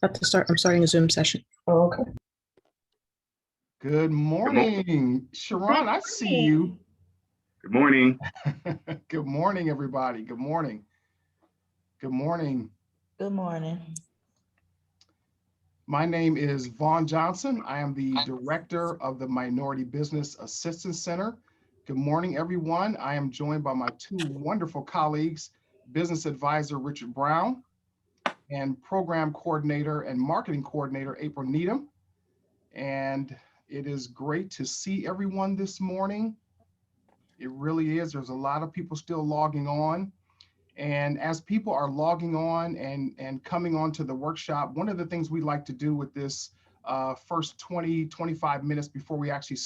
About to start. I'm starting a Zoom session. Oh, okay. Good morning, Sharon. I see you. Good morning. Good morning, everybody. Good morning. Good morning. Good morning. My name is Vaughn Johnson. I am the director of the Minority Business Assistance Center. Good morning, everyone. I am joined by my two wonderful colleagues, Business Advisor Richard Brown and Program Coordinator and Marketing Coordinator April Needham. And it is great to see everyone this morning. It really is. There's a lot of people still logging on. And as people are logging on and coming on to the workshop, one of the things we like to do with this first 20-25 minutes before we actually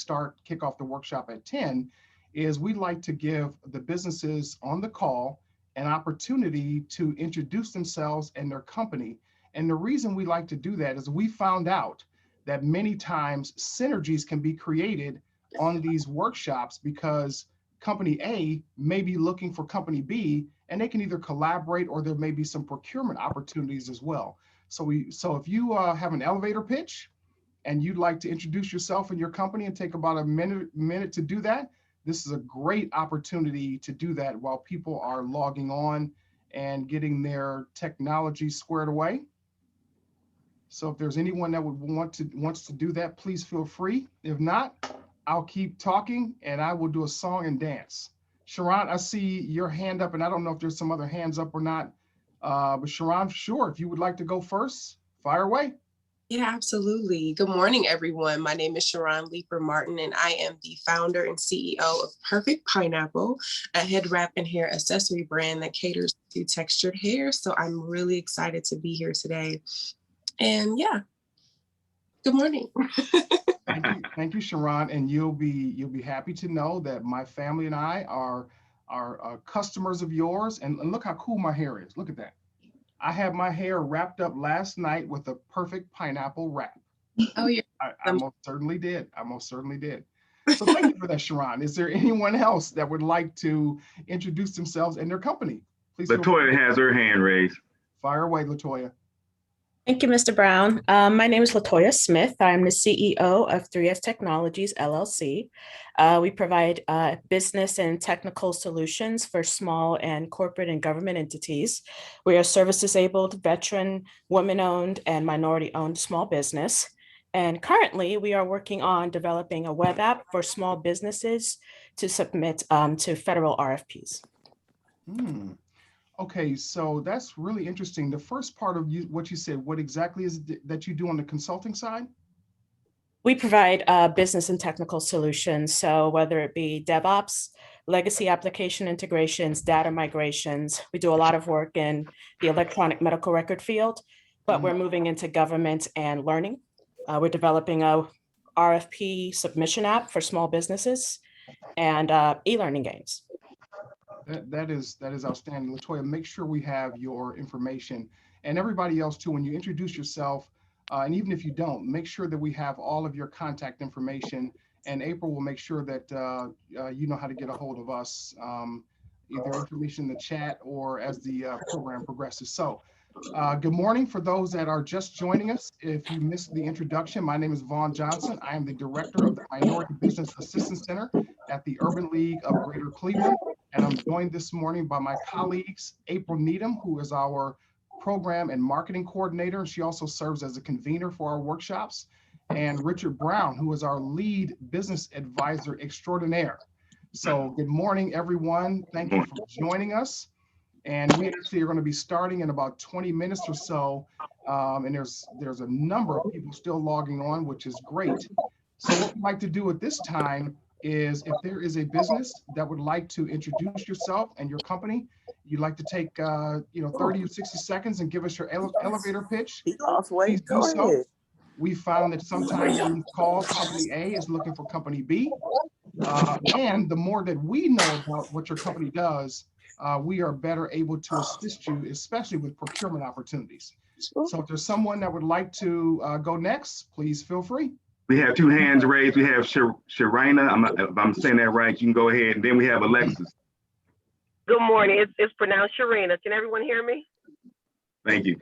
kick off the workshop at 10, is we'd like to give the businesses on the call an opportunity to introduce themselves and their company. And the reason we like to do that is we found out that many times synergies can be created on these workshops because company A may be looking for company B, and they can either collaborate or there may be some procurement opportunities as well. So if you have an elevator pitch and you'd like to introduce yourself and your company and take about a minute to do that, this is a great opportunity to do that while people are logging on and getting their technology squared away. So if there's anyone that would wants to do that, please feel free. If not, I'll keep talking and I will do a song and dance. Sharon, I see your hand up and I don't know if there's some other hands up or not, but Sharon, sure, if you would like to go first, fire away. Yeah, absolutely. Good morning, everyone. My name is Sharon Leeper Martin, and I am the founder and CEO of Perfect Pineapple, a head wrap and hair accessory brand that caters to textured hair. So I'm really excited to be here today. And yeah, good morning. Thank you, Sharon. And you'll be happy to know that my family and I are customers of yours. And look how cool my hair is. Look at that. I had my hair wrapped up last night with a perfect pineapple wrap. Oh, yeah. I most certainly did. I most certainly did. So thank you for that, Sharon. Is there anyone else that would like to introduce themselves and their company? Please. Latoya has her hand raised. Fire away, Latoya. Thank you, Mr. Brown. My name is Latoya Smith. I'm the CEO of 3S Technologies, LLC. We provide business and technical solutions for small and corporate and government entities. We are service-disabled, veteran, women-owned, and minority-owned small business. And currently, we are working on developing a web app for small businesses to submit to federal RFPs. Okay, so that's really interesting. The first part of what you said, what exactly is it that you do on the consulting side? We provide business and technical solutions. So whether it be DevOps, legacy application integrations, data migrations, we do a lot of work in the electronic medical record field, but we're moving into government and learning. We're developing a RFP submission app for small businesses and e-learning games. That is outstanding. Latoya, make sure we have your information and everybody else too. When you introduce yourself, and even if you don't, make sure that we have all of your contact information, and April will make sure that you know how to get a hold of us, either information in the chat or as the program progresses. So good morning for those that are just joining us. If you missed the introduction, my name is Vaughn Johnson. I am the director of the Minority Business Assistance Center at the Urban League of Greater Cleveland. And I'm joined this morning by my colleagues, April Needham, who is our program and marketing coordinator. She also serves as a convener for our workshops, and Richard Brown, who is our lead business advisor extraordinaire. So good morning, everyone. Thank you for joining us. And we actually are going to be starting in about 20 minutes or so. And there's a number of people still logging on, which is great. So what we'd like to do at this time is, if there is a business that would like to introduce yourself and your company, you'd like to take 30 or 60 seconds and give us your elevator pitch, please do so. We found that sometimes in these calls, company A is looking for company B. And the more that we know about what your company does, we are better able to assist you, especially with procurement opportunities. So if there's someone that would like to go next, please feel free. We have two hands raised. We have Sharina. If I'm saying that right, you can go ahead. And then we have Alexis. Good morning. It's pronounced Sharina. Can everyone hear me? Thank you.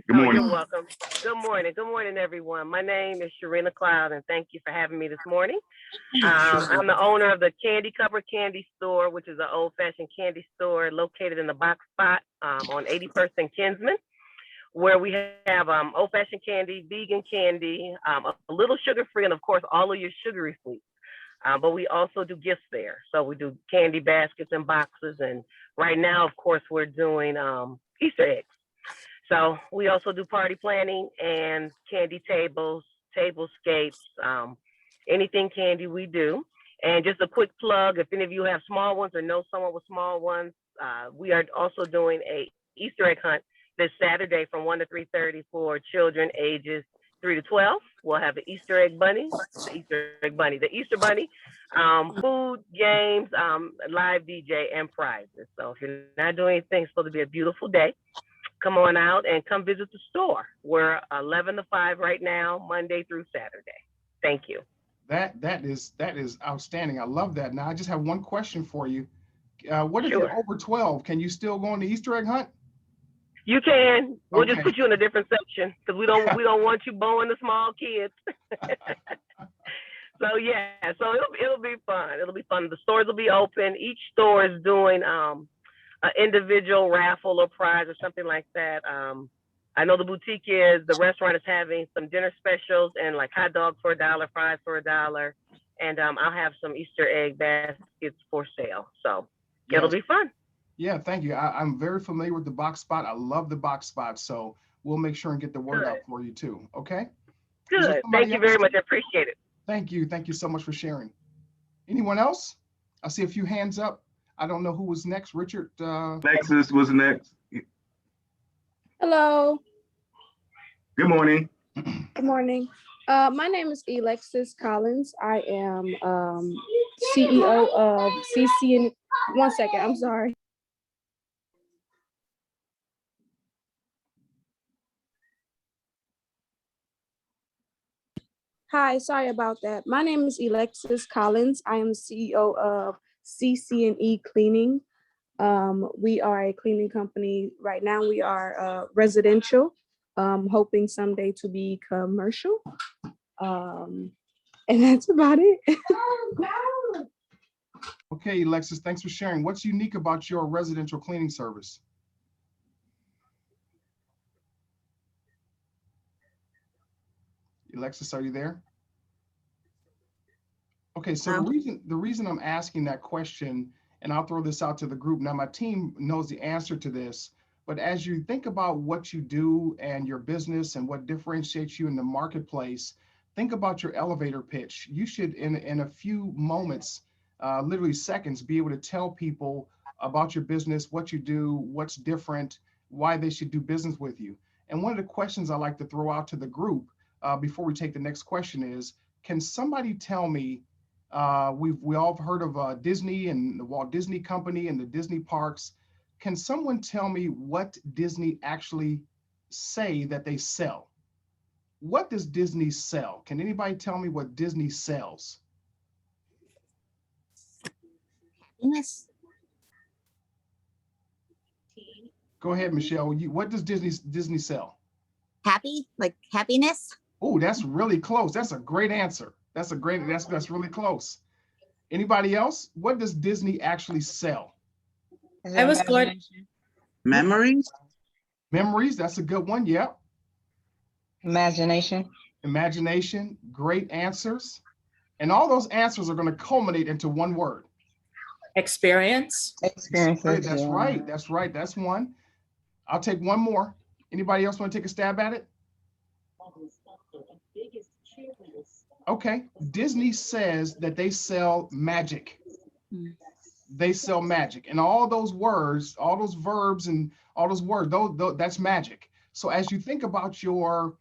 Good morning. You're welcome. Good morning. Good morning, everyone. My name is Sharina Cloud, and thank you for having me this morning. I'm the owner of the Candy Cover Candy Store, which is an old-fashioned candy store located in the Box Spot on 81st and Kinsman, where we have old-fashioned candy, vegan candy, a little sugar-free, and of course, all of your sugary sweets. But we also do gifts there. So we do candy baskets and boxes. And right now, of course, we're doing Easter eggs. So we also do party planning and candy tables, tablescapes, anything candy we do. And just a quick plug, if any of you have small ones or know someone with small ones, we are also doing a Easter egg hunt this Saturday from 1 to 3:30 for children ages 3 to 12. We'll have the Easter egg bunny, the Easter bunny, food, games, live DJ, and prizes. So if you're not doing anything, it's supposed to be a beautiful day. Come on out and come visit the store. We're 11 to 5 right now, Monday through Saturday. Thank you. That is outstanding. I love that. Now I just have one question for you. What if you're over 12? Can you still go on the Easter egg hunt? You can. We'll just put you in a different section because we don't want you bowing the small kids. So yeah, so it'll be fun. It'll be fun. The stores will be open. Each store is doing an individual raffle or prize or something like that. I know the restaurant is having some dinner specials and like hot dogs for $1, fries for $1, and I'll have some Easter egg baskets for sale. So it'll be fun. Yeah, thank you. I'm very familiar with the Box Spot. I love the Box Spot, so we'll make sure and get the word out for you too. Okay. Good. Thank you very much. I appreciate it. Thank you. Thank you so much for sharing. Anyone else? I see a few hands up. I don't know who was next. Richard. Alexis was next. Hello. Good morning. Good morning. My name is Alexis Collins. I am CEO of CC. One second, I'm sorry. Hi, sorry about that. My name is Alexis Collins. I am CEO of CC&E Cleaning. We are a cleaning company. Right now we are residential, hoping someday to be commercial. And that's about it. Okay, Alexis, thanks for sharing. What's unique about your residential cleaning service? Alexis, are you there? Okay, so the reason I'm asking that question, and I'll throw this out to the group. Now, my team knows the answer to this, but as you think about what you do and your business and what differentiates you in the marketplace, think about your elevator pitch. You should, in a few moments, literally seconds, be able to tell people about your business, what you do, what's different, why they should do business with you. And one of the questions I like to throw out to the group before we take the next question is, can somebody tell me, we all have heard of Disney and the Walt Disney Company and the Disney parks. Can someone tell me what Disney actually say that they sell? What does Disney sell? Can anybody tell me what Disney sells? Yes. Go ahead, Michelle. What does Disney sell? Happy, like happiness. Oh, that's really close. That's a great answer. That's really close. Anybody else? What does Disney actually sell? I was going. Memories. Memories. That's a good one. Yep. Imagination. Imagination. Great answers. And all those answers are going to culminate into one word. Experience. Experiences. That's right. That's right. That's one. I'll take one more. Anybody else want to take a stab at it? Okay. Disney says that they sell magic. They sell magic, and all those words, all those verbs, and all those words, that's magic. So as you think about your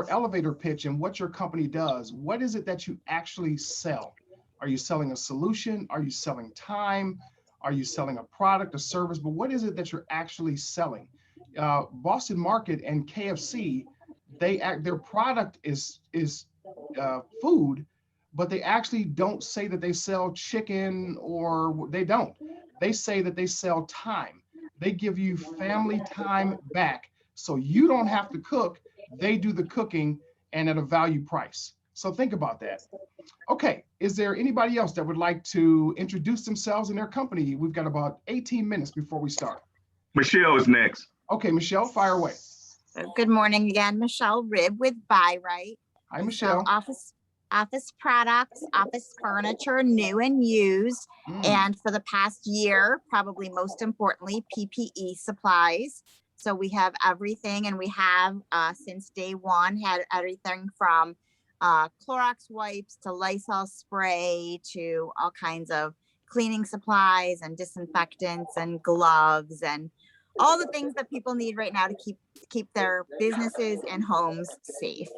elevator pitch and what your company does, what is it that you actually sell? Are you selling a solution? Are you selling time? Are you selling a product, a service? But what is it that you're actually selling? Boston Market and KFC, their product is food, but they actually don't say that they sell chicken, or they don't. They say that they sell time. They give you family time back So you don't have to cook, they do the cooking and at a value price. So think about that. Okay, is there anybody else that would like to introduce themselves and their company? We've got about 18 minutes before we start. Michelle is next. Okay, Michelle, fire away. Good morning again, Michelle Ribb with Buy Right. Hi, We Michelle. sell office products, office furniture, new and used. And for the past year, probably most importantly, PPE supplies. So we have everything, and we have since day one had everything from Clorox wipes to Lysol spray to all kinds of cleaning supplies and disinfectants and gloves and all the things that people need right now to keep their businesses and homes safe.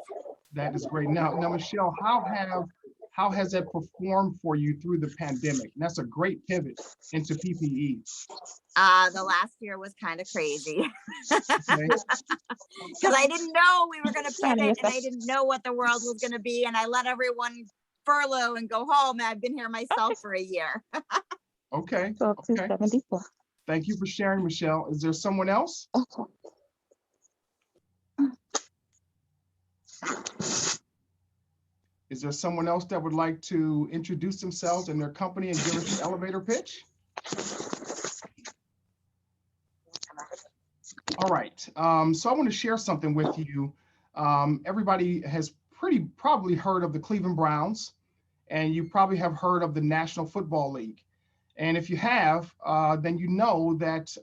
That is great. Now, Michelle, how has that performed for you through the pandemic? And that's a great pivot into PPE. The last year was kind of crazy because I didn't know we were going to pivot, and I didn't know what the world was going to be, and I let everyone furlough and go home, and I've been here myself for a year. Okay. So Okay. 274. Thank you for sharing, Michelle. Is there someone else? Okay. Is there someone else that would like to introduce themselves and their company and give us an elevator pitch? All right. So I want to share something with you. Everybody has probably heard of the Cleveland Browns, and you probably have heard of the National Football League. And if you have, then you know that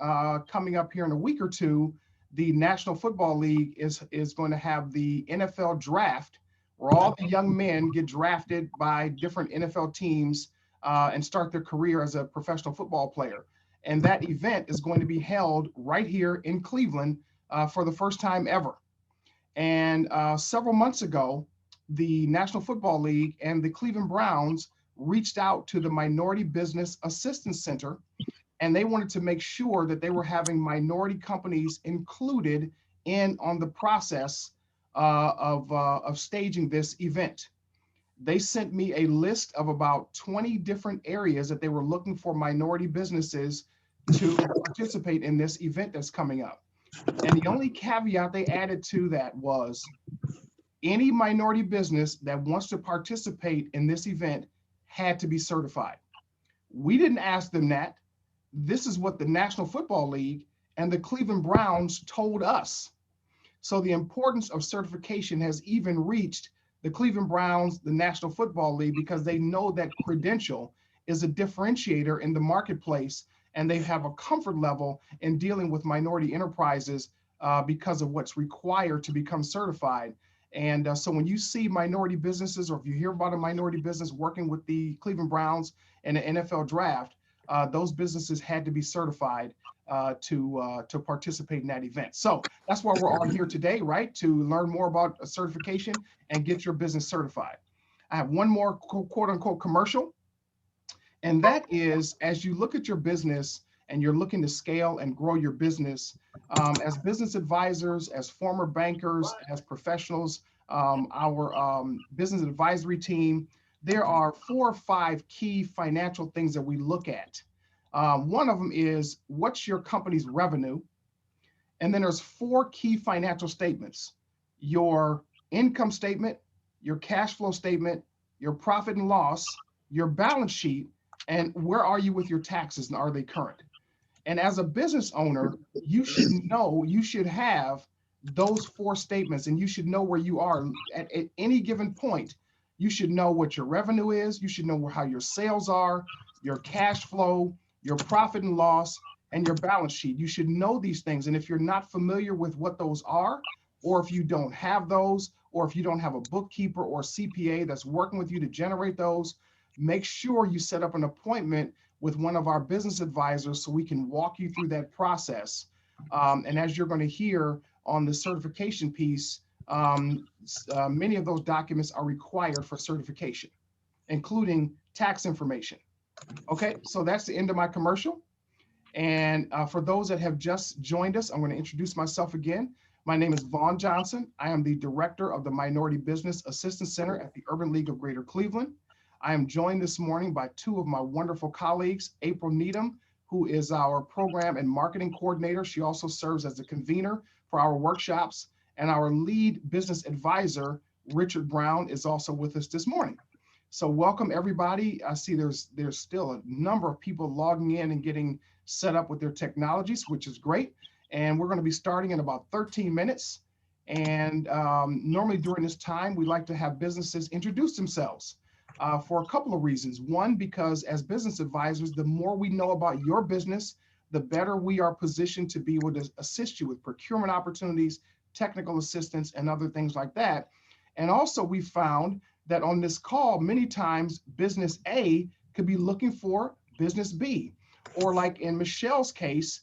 coming up here in a week or two, the National Football League is going to have the NFL draft, where all the young men get drafted by different NFL teams and start their career as a professional football player. And that event is going to be held right here in Cleveland for the first time ever. And several months ago, the National Football League and the Cleveland Browns reached out to the Minority Business Assistance Center, and they wanted to make sure that they were having minority companies included on the process of staging this event. They sent me a list of about 20 different areas that they were looking for minority businesses to participate in this event that's coming up. And the only caveat they added to that was any minority business that wants to participate in this event had to be certified. We didn't ask them that. This is what the National Football League and the Cleveland Browns told us. So the importance of certification has even reached the Cleveland Browns, the National Football League, because they know that credential is a differentiator in the marketplace, and they have a comfort level in dealing with minority enterprises because of what's required to become certified. And so when you see minority businesses, or if you hear about a minority business working with the Cleveland Browns and the NFL draft, those businesses had to be certified to participate in that event. So that's why we're all here today, right? To learn more about a certification and get your business certified. I have one more quote unquote commercial. And that is, as you look at your business and you're looking to scale and grow your business, as business advisors, as former bankers, as professionals, our business advisory team, there are 4 or 5 key financial things that we look at. One of them is, what's your company's revenue? And then there's 4 key financial statements: your income statement, your cash flow statement, your profit and loss, your balance sheet, and where are you with your taxes, and are they current? And as a business owner, you should have those 4 statements, and you should know where you are at any given point. You should know what your revenue is. You should know how your sales are, your cash flow, your profit and loss, and your balance sheet. You should know these things. And if you're not familiar with what those are, or if you don't have those, or if you don't have a bookkeeper or CPA that's working with you to generate those, make sure you set up an appointment with one of our business advisors so we can walk you through that process. And as you're going to hear on the certification piece, many of those documents are required for certification, including tax information. Okay, so that's the end of my commercial. And for those that have just joined us, I'm going to introduce myself again. My name is Vaughn Johnson. I am the director of the Minority Business Assistance Center at the Urban League of Greater Cleveland. I am joined this morning by 2 of my wonderful colleagues, April Needham, who is our program and marketing coordinator. She also serves as the convener for our workshops. And our lead business advisor, Richard Brown, is also with us this morning. So welcome everybody. I see there's still a number of people logging in and getting set up with their technologies, which is great. And we're going to be starting in about 13 minutes. And normally during this time, we like to have businesses introduce themselves for a couple of reasons. One, because as business advisors, the more we know about your business, the better we are positioned to be able to assist you with procurement opportunities, technical assistance, and other things like that. And also we found that on this call, many times business A could be looking for business B, or like in Michelle's case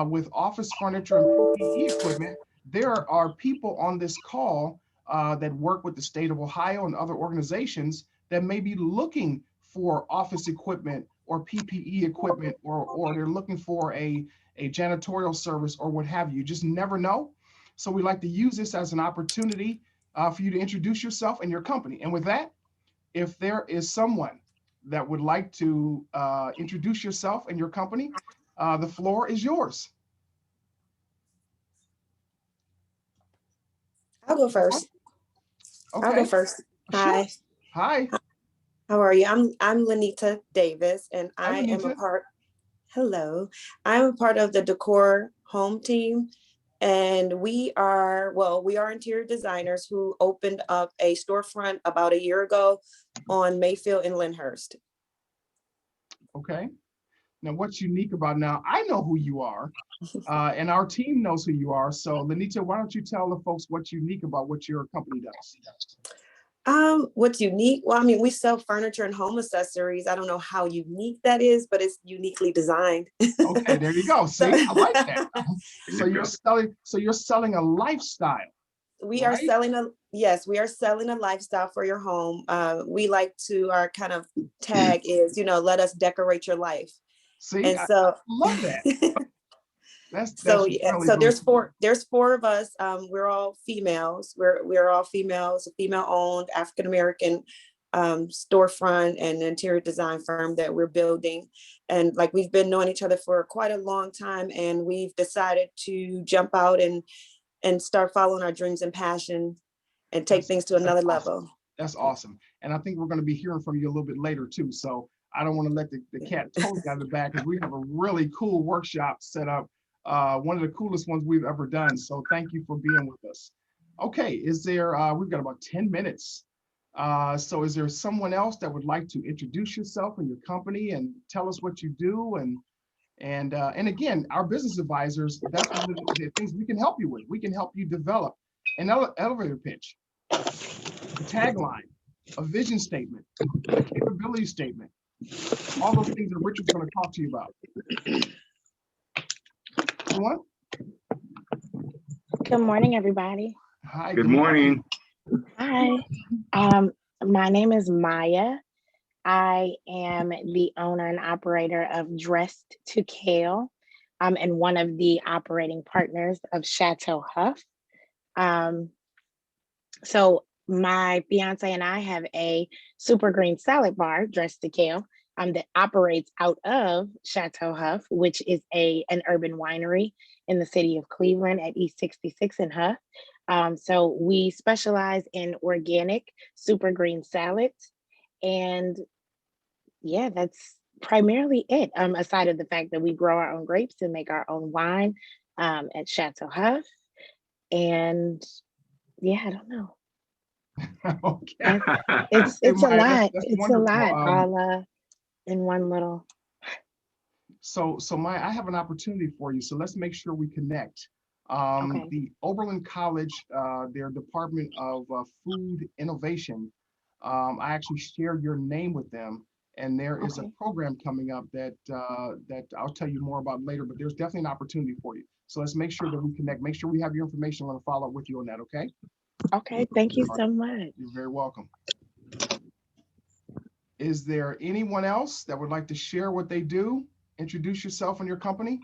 with office furniture and PPE equipment, there are people on this call that work with the state of Ohio and other organizations that may be looking for office equipment or PPE equipment, or they're looking for a janitorial service or what have you. You just never know. So we like to use this as an opportunity for you to introduce yourself and your company. And with that, if there is someone that would like to introduce yourself and your company, the floor is yours. I'll go first. Okay. I'll go first. Sure. Hi. Hi. How are you? I'm Lenita Davis, and Hi, I am Lenita. a part. Hello. I'm a part of the DKOR Home team, and we are interior designers who opened up a storefront about a year ago on Mayfield and Lyndhurst. Okay. Now, what's unique about now? I know who you are, and our team knows who you are. So, Lenita, why don't you tell the folks what's unique about what your company does? What's unique? Well, I mean, we sell furniture and home accessories. I don't know how unique that is, but it's uniquely designed. Okay, there you go. See, I like that. So you're selling a lifestyle. We are selling we are selling a lifestyle for your home. We like to, our kind of tag is, let us decorate your life. See, and so I love that. So really there's four of us. We're all females. We're all females, a female-owned African-American storefront and interior design firm that we're building. And like, we've been knowing each other for quite a long time, and we've decided to jump out and start following our dreams and passion and take things to another level. That's awesome. And I think we're going to be hearing from you a little bit later too. So I don't want to let the cat totally out of the bag, because we have a really cool workshop set up. One of the coolest ones we've ever done. So thank you for being with us. Okay, is there, we've got about 10 minutes. So is there someone else that would like to introduce yourself and your company and tell us what you do? And again, our business advisors, that's one of the things we can help you with. We can help you develop an elevator pitch, a tagline, a vision statement, a capability statement, all those things that Richard's going to talk to you about. What? Good morning, everybody. Hi. Good morning. Hi. My name is Maya. I am the owner and operator of Dressedtukale. And one of the operating partners of Chateau Huff. So my fiance and I have a super green salad bar, Dressedtukale, that operates out of Chateau Huff, which is an urban winery in the city of Cleveland at East 66 in Huff. So we specialize in organic super green salads. And yeah, that's primarily it, aside of the fact that we grow our own grapes and make our own wine at Chateau Huff. And yeah, I don't know. Okay. It's a lot. It's wonderful. A lot all in one little. So Maya, I have an opportunity for you. So let's make sure we connect. Okay. The Oberlin College, their Department of Food Innovation, I actually shared your name with them, and there is a program coming up that I'll tell you more about later, but there's definitely an opportunity for you. So let's make sure that we connect, make sure we have your information. I'm going to follow up with you on that, okay? Okay, thank you so much. You're very welcome. Is there anyone else that would like to share what they do? Introduce yourself and your company.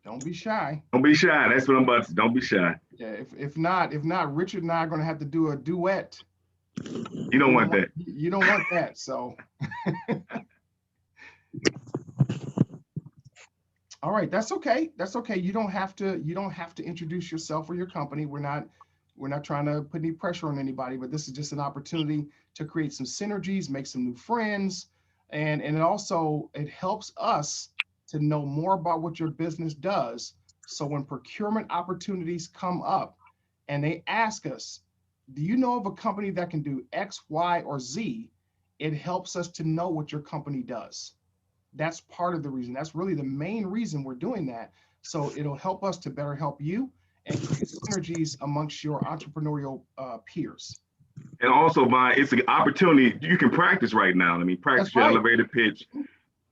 Don't be shy. Don't be shy. That's what I'm about to. Don't be shy. Yeah, if not, Richard and I are going to have to do a duet. You don't want that. You don't want that, so. All right, that's okay. That's okay. You don't have to introduce yourself or your company. We're not trying to put any pressure on anybody, but this is just an opportunity to create some synergies, make some new friends, and it helps us to know more about what your business does. So when procurement opportunities come up and they ask us, do you know of a company that can do X, Y, or Z? It helps us to know what your company does. That's part of the reason. That's really the main reason we're doing that. So it'll help us to better help you and create synergies amongst your entrepreneurial peers. And also, Vaughn, it's an opportunity you can practice right now. I mean, practice That's your right. elevator pitch.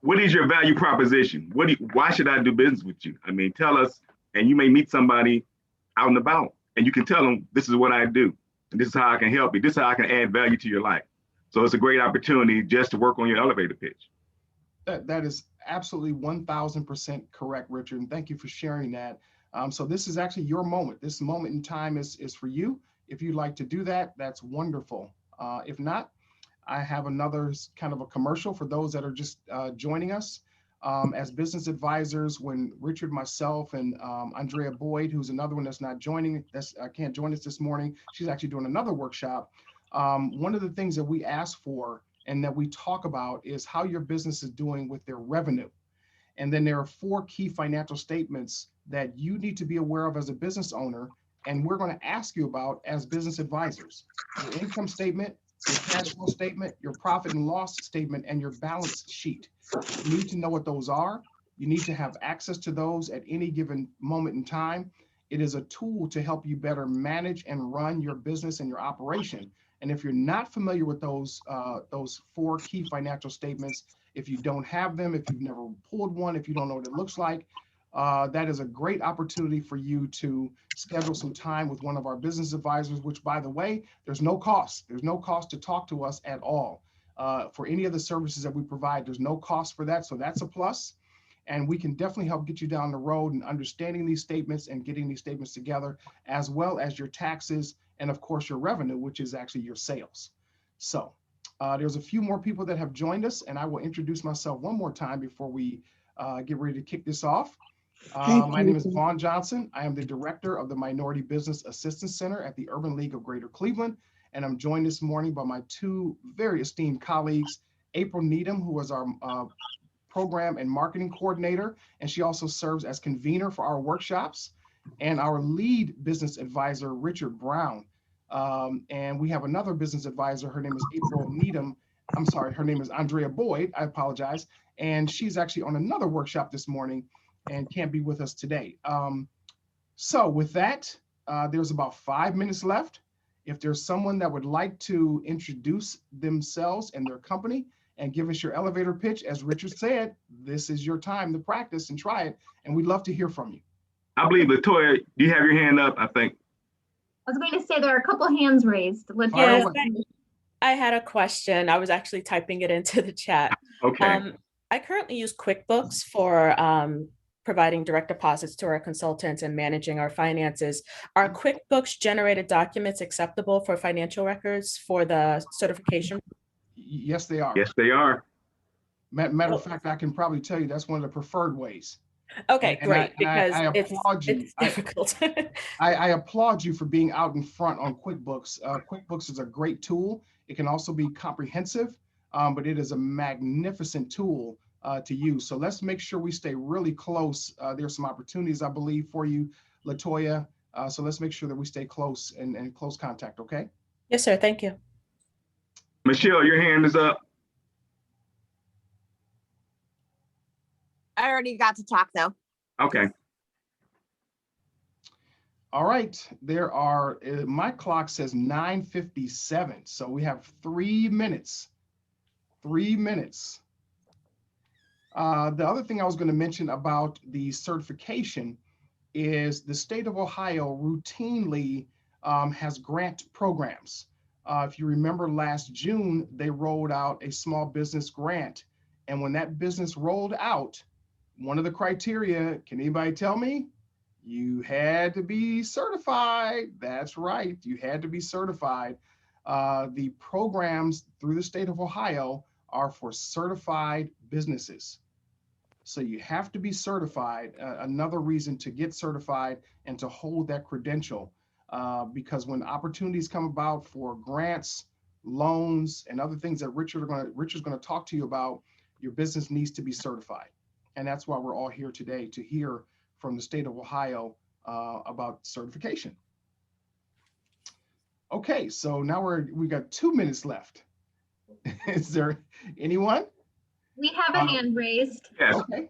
What is your value proposition? Why should I do business with you? I mean, tell us, and you may meet somebody out and about, and you can tell them, this is what I do, and this is how I can help you. This is how I can add value to your life. So it's a great opportunity just to work on your elevator pitch. That is absolutely 1000% correct, Richard, and thank you for sharing that. So this is actually your moment. This moment in time is for you. If you'd like to do that, that's wonderful. If not, I have another kind of a commercial for those that are just joining us. As business advisors, when Richard, myself, and Andrea Boyd, who's another one that's not joining, can't join us this morning. She's actually doing another workshop. One of the things that we ask for and that we talk about is how your business is doing with their revenue. And then there are 4 key financial statements that you need to be aware of as a business owner, and we're going to ask you about as business advisors. Your income statement, your cash flow statement, your profit and loss statement, and your balance sheet. You need to know what those are. You need to have access to those at any given moment in time. It is a tool to help you better manage and run your business and your operation. And if you're not familiar with those 4 key financial statements, if you don't have them, if you've never pulled one, if you don't know what it looks like, that is a great opportunity for you to schedule some time with one of our business advisors, which, by the way, there's no cost. There's no cost to talk to us at all. For any of the services that we provide, there's no cost for that. So that's a plus. And we can definitely help get you down the road in understanding these statements and getting these statements together, as well as your taxes and, of course, your revenue, which is actually your sales. So there's a few more people that have joined us, and I will introduce myself one more time before we get ready to kick this off. My name is Vaughn Johnson. I am the director of the Minority Business Assistance Center at the Urban League of Greater Cleveland, and I'm joined this morning by my 2 very esteemed colleagues, April Needham, who is our program and marketing coordinator, and she also serves as convener for our workshops, and our lead business advisor, Richard Brown. And we have another business advisor. Her name is April Needham. I'm sorry, her name is Andrea Boyd. I apologize. And she's actually on another workshop this morning and can't be with us today. So with that, there's about 5 minutes left. If there's someone that would like to introduce themselves and their company and give us your elevator pitch, as Richard said, this is your time to practice and try it. And we'd love to hear from you. I believe, Latoya, you have your hand up, I think. I was going to say there are a couple hands raised. Yes, I had a question. I was actually typing it into the chat. Okay. I currently use QuickBooks for providing direct deposits to our consultants and managing our finances. Are QuickBooks generated documents acceptable for financial records for the certification? Yes, they are. Yes, they are. Matter of fact, I can probably tell you that's one of the preferred ways. Okay, great, because I applaud you. It's difficult. I applaud you for being out in front on QuickBooks. QuickBooks is a great tool. It can also be comprehensive, but it is a magnificent tool to use. So let's make sure we stay really close. There's some opportunities, I believe, for you, Latoya. So let's make sure that we stay close and close contact, okay? Yes, sir, thank you. Michelle, your hand is up. I already got to talk though. Okay. All right, there are, my clock says 9:57. So we have 3 minutes, 3 minutes. The other thing I was going to mention about the certification is the state of Ohio routinely has grant programs. If you remember last June, they rolled out a small business grant. And when that business rolled out, one of the criteria, can anybody tell me? You had to be certified. That's right, you had to be certified. The programs through the state of Ohio are for certified businesses. So you have to be certified, another reason to get certified and to hold that credential, because when opportunities come about for grants, loans, and other things that Richard's going to talk to you about, your business needs to be certified. And that's why we're all here today, to hear from the state of Ohio about certification. Okay, so now we got 2 minutes left. Is there anyone? We have a hand raised. Yes, Okay.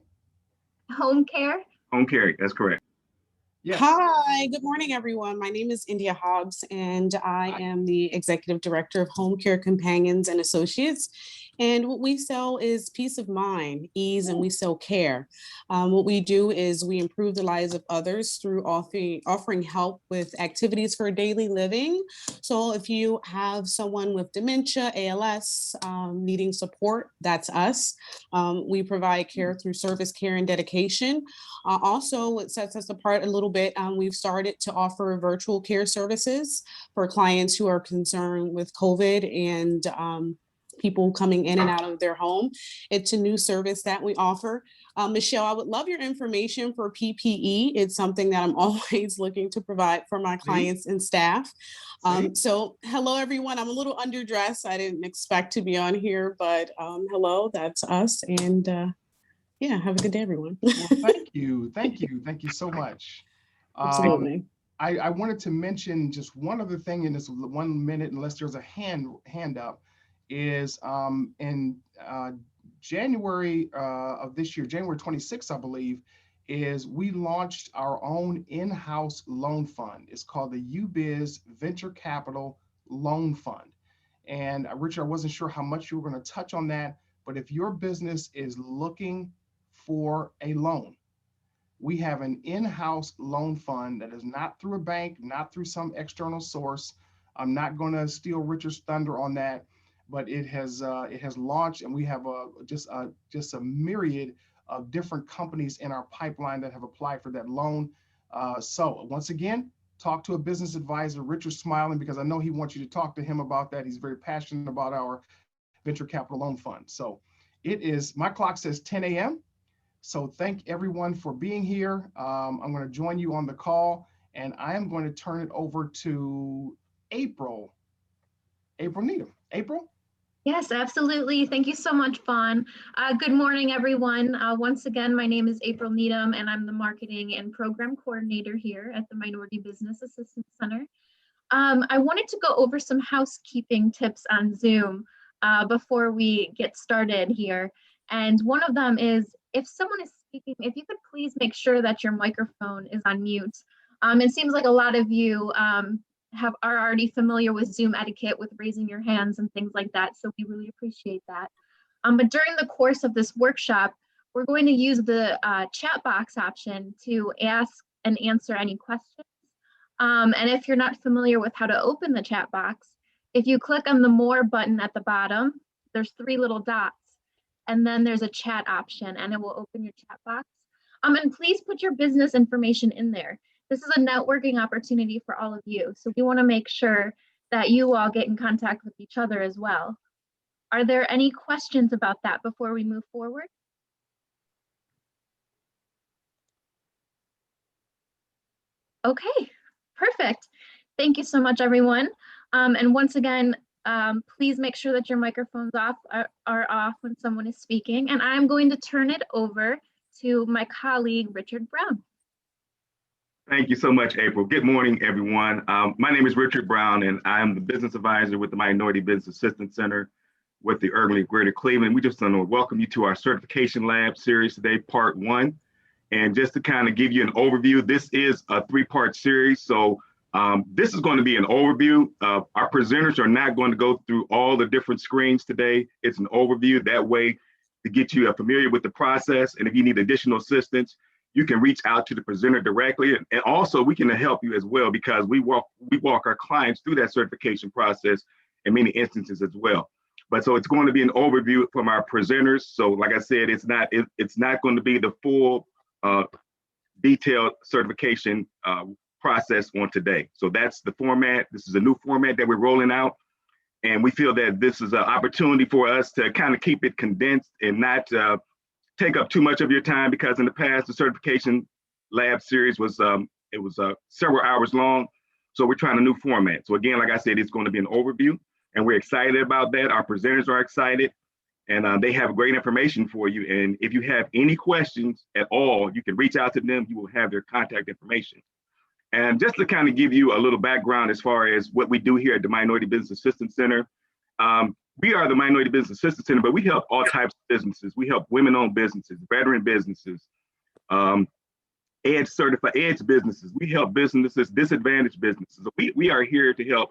Home care. home care, that's correct. Yes. Hi, good morning, everyone. My name is India Hobbs, and I am the Executive Director of Home Care Companions and Associates. And what we sell is peace of mind, ease, and we sell care. What we do is we improve the lives of others through offering help with activities for daily living. So if you have someone with dementia, ALS, needing support, that's us. We provide care through service, care, and dedication. Also, what sets us apart a little bit, we've started to offer virtual care services for clients who are concerned with COVID and people coming in and out of their home. It's a new service that we offer. Michelle, I would love your information for PPE. It's something that I'm always looking to provide for my clients and staff. So hello, everyone. I'm a little underdressed. I didn't expect to be on here, but hello, that's us. And yeah, have a good day, everyone. Well, thank you. Thank you. Thank you so much. Absolutely. I wanted to mention just one other thing in this 1 minute, unless there's a hand up, is in January of this year, January 26th, I believe, is we launched our own in-house loan fund. It's called the Ubis Venture Capital Loan Fund. And Richard, I wasn't sure how much you were going to touch on that, but if your business is looking for a loan, we have an in-house loan fund that is not through a bank, not through some external source. I'm not going to steal Richard's thunder on that, but it has launched, and we have just a myriad of different companies in our pipeline that have applied for that loan. So once again, talk to a business advisor. Richard's smiling because I know he wants you to talk to him about that. He's very passionate about our venture capital loan fund. So it is, my clock says 10 a.m. So thank everyone for being here. I'm going to join you on the call, and I am going to turn it over to April Needham. April? Yes, absolutely. Thank you so much, Fawn. Good morning, everyone. Once again, my name is April Needham, and I'm the Marketing and Program Coordinator here at the Minority Business Assistance Center. I wanted to go over some housekeeping tips on Zoom before we get started here. And one of them is, if someone is speaking, if you could please make sure that your microphone is on mute. It seems like a lot of you are already familiar with Zoom etiquette with raising your hands and things like that, so we really appreciate that. But during the course of this workshop, we're going to use the chat box option to ask and answer any questions. And if you're not familiar with how to open the chat box, if you click on the More button at the bottom, there's 3 little dots, and then there's a chat option, and it will open your chat box. And please put your business information in there. This is a networking opportunity for all of you, so we want to make sure that you all get in contact with each other as well. Are there any questions about that before we move forward? Okay, perfect. Thank you so much, everyone. And once again, please make sure that your microphones are off when someone is speaking. And I'm going to turn it over to my colleague, Richard Brown. Thank you so much, April. Good morning, everyone. My name is Richard Brown, and I am the business advisor with the Minority Business Assistance Center with the Urban League Greater Cleveland. We just want to welcome you to our Certification Lab series today, part 1. And just to kind of give you an overview, this is a 3-part series. So this is going to be an overview. Our presenters are not going to go through all the different screens today. It's an overview. That way, to get you familiar with the process. And if you need additional assistance, you can reach out to the presenter directly. And also we can help you as well, because we walk our clients through that certification process in many instances as well. But so it's going to be an overview from our presenters. So like I said, it's not going to be the full detailed certification process on today. So that's the format. This is a new format that we're rolling out. And we feel that this is an opportunity for us to kind of keep it condensed and not take up too much of your time, because in the past, the certification lab series was several hours long. So we're trying a new format. So again, like I said, it's going to be an overview, and we're excited about that. Our presenters are excited, and they have great information for you. And if you have any questions at all, you can reach out to them. You will have their contact information. And just to kind of give you a little background as far as what we do here at the Minority Business Assistance Center, we are the Minority Business Assistance Center, but we help all types of businesses. We help women-owned businesses, veteran businesses, EDGE businesses. We help businesses, disadvantaged businesses. So we are here to help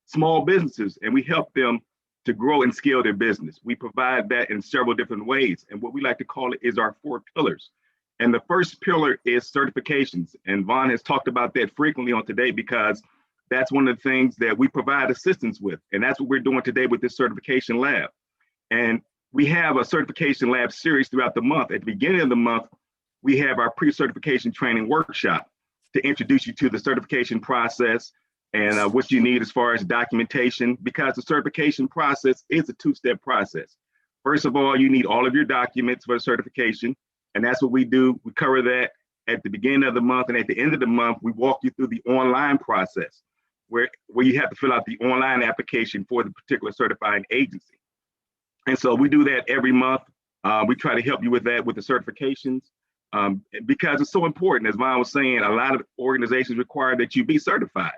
small businesses, and we help them to grow and scale their business. We provide that in several different ways. And what we like to call it is our 4 pillars. And the first pillar is certifications. And Vaughn has talked about that frequently on today, because that's one of the things that we provide assistance with. And that's what we're doing today with this certification lab. And we have a certification lab series throughout the month. At the beginning of the month, we have our pre-certification training workshop to introduce you to the certification process and what you need as far as documentation, because the certification process is a 2-step process. First of all, you need all of your documents for the certification, and that's what we do. We cover that at the beginning of the month, and at the end of the month, we walk you through the online process where you have to fill out the online application for the particular certifying agency. And so we do that every month. We try to help you with that, with the certifications. Because it's so important. As Vaughn was saying, a lot of organizations require that you be certified.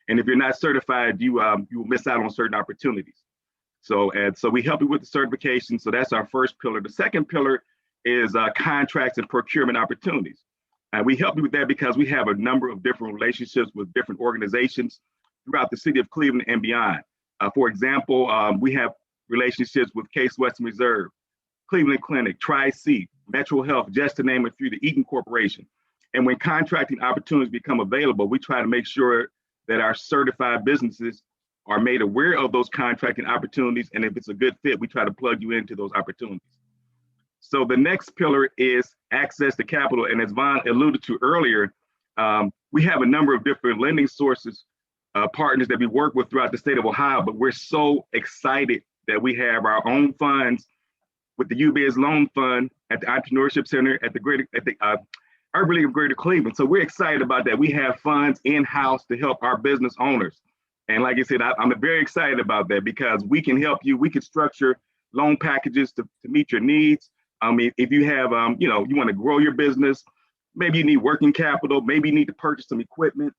And if you're not certified, you will miss out on certain opportunities. So we help you with the certification. So that's our first pillar. The second pillar is contracts and procurement opportunities. And we help you with that because we have a number of different relationships with different organizations throughout the city of Cleveland and beyond. For example, we have relationships with Case Western Reserve, Cleveland Clinic, Tri-C, Metro Health, just to name a few, the Eaton Corporation. And when contracting opportunities become available, we try to make sure that our certified businesses are made aware of those contracting opportunities. And if it's a good fit, we try to plug you into those opportunities. So the next pillar is access to capital. And as Vaughn alluded to earlier, we have a number of different lending sources, partners that we work with throughout the state of Ohio, but we're so excited that we have our own funds with the Ubis Loan Fund at the Entrepreneurship Center at the Urban League of Greater Cleveland. So we're excited about that. We have funds in-house to help our business owners. And like I said, I'm very excited about that because we can help you. We can structure loan packages to meet your needs. I mean, if you have, you want to grow your business, maybe you need working capital, maybe you need to purchase some equipment,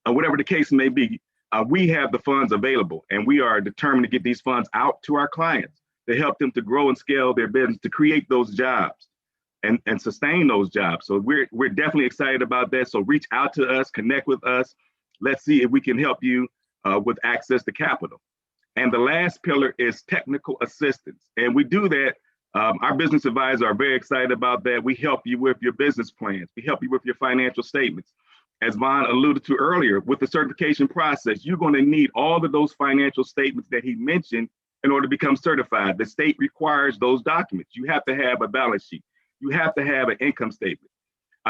or whatever the case may be, we have the funds available, and we are determined to get these funds out to our clients to help them to grow and scale their business, to create those jobs and sustain those jobs. So we're definitely excited about that. So reach out to us, connect with us. Let's see if we can help you with access to capital. And the last pillar is technical assistance. And we do that. Our business advisors are very excited about that. We help you with your business plans. We help you with your financial statements. As Vaughn alluded to earlier, with the certification process, you're going to need all of those financial statements that he mentioned in order to become certified. The state requires those documents. You have to have a balance sheet. You have to have an income statement.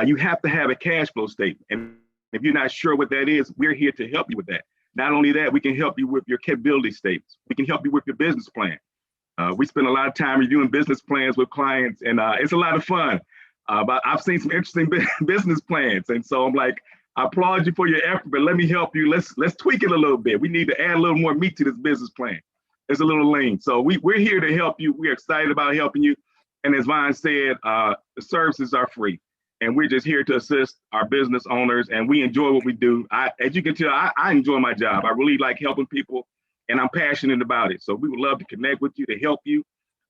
You have to have a cash flow statement. And if you're not sure what that is, we're here to help you with that. Not only that, we can help you with your capability statements. We can help you with your business plan. We spend a lot of time reviewing business plans with clients, and it's a lot of fun. But I've seen some interesting business plans. And so I'm like, I applaud you for your effort, but let me help you. Let's tweak it a little bit. We need to add a little more meat to this business plan. It's a little lean. So we're here to help you. We're excited about helping you. And as Vaughn said, the services are free. And we're just here to assist our business owners. And we enjoy what we do. As you can tell, I enjoy my job. I really like helping people, and I'm passionate about it. So we would love to connect with you, to help you,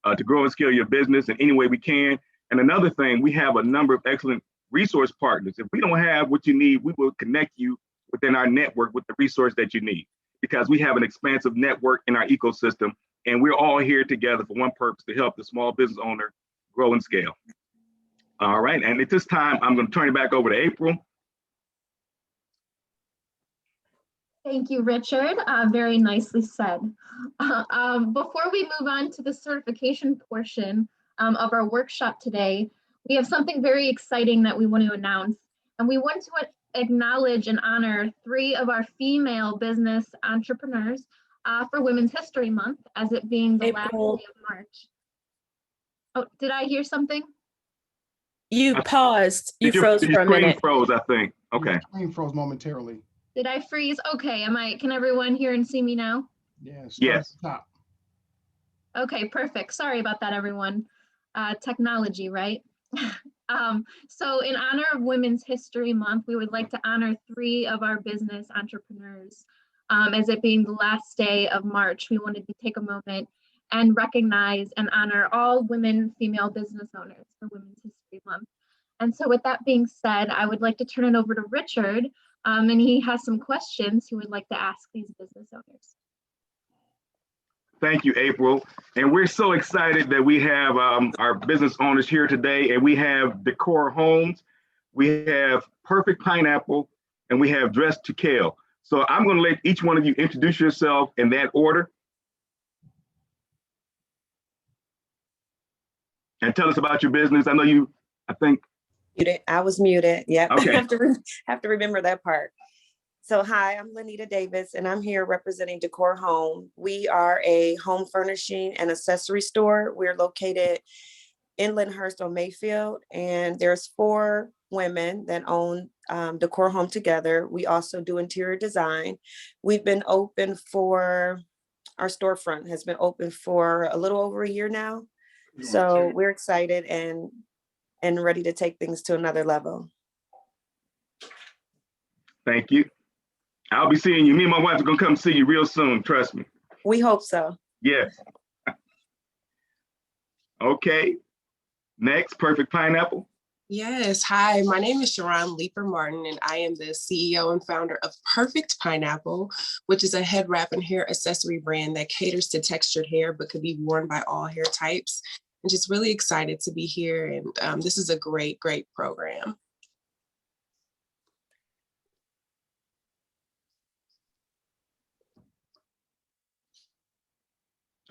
to grow and scale your business in any way we can. And another thing, we have a number of excellent resource partners. If we don't have what you need, we will connect you within our network with the resource that you need, because we have an expansive network in our ecosystem, and we're all here together for one purpose: to help the small business owner grow and scale. All right, and at this time, I'm going to turn it back over to April. Thank you, Richard. Very nicely said. Before we move on to the certification portion of our workshop today, we have something very exciting that we want to announce. And we want to acknowledge and honor 3 of our female business entrepreneurs for Women's History Month, as it being the last day April. of March. Oh, did I hear something? You paused. You froze Your for a screen minute. froze, I think. Okay. Your screen froze momentarily. Did I freeze? Okay, can everyone hear and see me now? Yeah, start Yes. at the top. Okay, perfect. Sorry about that, everyone. Technology, right? So in honor of Women's History Month, we would like to honor 3 of our business entrepreneurs. As it being the last day of March, we wanted to take a moment and recognize and honor all women, female business owners for Women's History Month. And so with that being said, I would like to turn it over to Richard, and he has some questions he would like to ask these business owners. Thank you, April. And we're so excited that we have our business owners here today, and we have DKOR Homes, we have Perfect Pineapple, and we have Dressedtukale. So I'm going to let each one of you introduce yourself in that order. And tell us about your business. I know you, I think. Muted. I was muted. Yep. Okay. have to remember that part. So hi, I'm Lenita Davis, and I'm here representing DKOR Home. We are a home furnishing and accessory store. We're located in Lyndhurst on Mayfield, and there's 4 women that own DKOR Home together. We also do interior design. We've been open for, our storefront has been open for a little over a year now. So we're excited and ready to take things to another level. Thank you. I'll be seeing you. Me and my wife are going to come see you real soon. Trust me. We hope so. Yes. Okay. Next, Perfect Pineapple. Yes, hi, my name is Sharon Leeper Martin, and I am the CEO and founder of Perfect Pineapple, which is a head wrap and hair accessory brand that caters to textured hair, but could be worn by all hair types. And just really excited to be here. And this is a great, great program.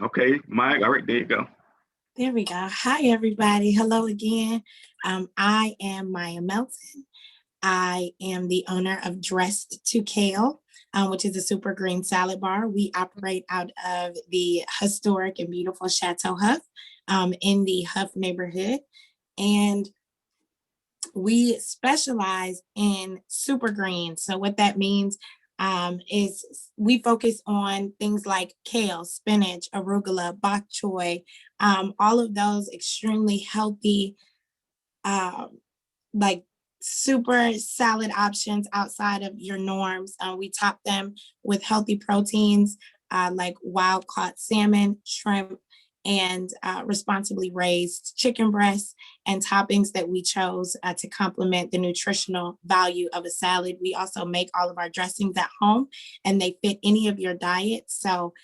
Okay, Mike, all right, there you go. There we go. Hi, everybody. Hello again. I am Maya Melton. I am the owner of Dressedtukale, which is a super green salad bar. We operate out of the historic and beautiful Chateau Huff in the Huff neighborhood. And we specialize in super green. So what that means is we focus on things like kale, spinach, arugula, bok choy, all of those extremely healthy, like super salad options outside of your norms. We top them with healthy proteins like wild caught salmon, shrimp, and responsibly raised chicken breasts, and toppings that we chose to complement the nutritional value of a salad. We also make all of our dressings at home, and they fit any of your diet. So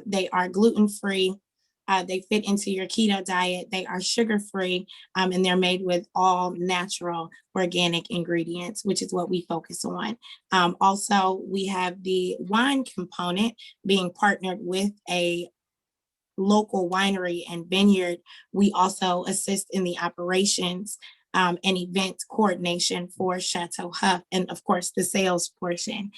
they are gluten-free. They fit into your keto diet. They are sugar-free, and they're made with all natural organic ingredients, which is what we focus on. Also, we have the wine component, being partnered with a local winery and vineyard. We also assist in the operations and event coordination for Chateau Huff, and of course the sales portion.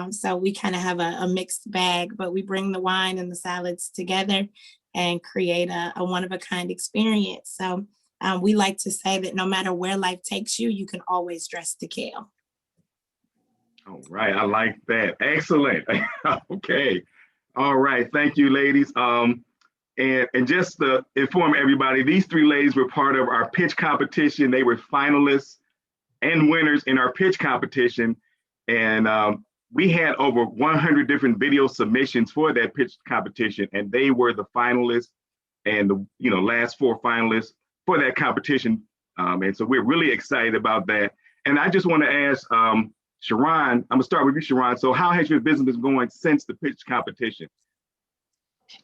So we kind of have a mixed bag, but we bring the wine and the salads together and create a one-of-a-kind experience. So we like to say that no matter where life takes you, you can always Dressedtukale. All right, I like that. Excellent. Okay. All right, thank you, ladies. And just to inform everybody, these 3 ladies were part of our pitch competition. They were finalists and winners in our pitch competition. And we had over 100 different video submissions for that pitch competition, and they were the finalists and the last 4 finalists for that competition. And so we're really excited about that. And I just want to ask Sharon, I'm gonna start with you, Sharon. So how has your business been going since the pitch competition?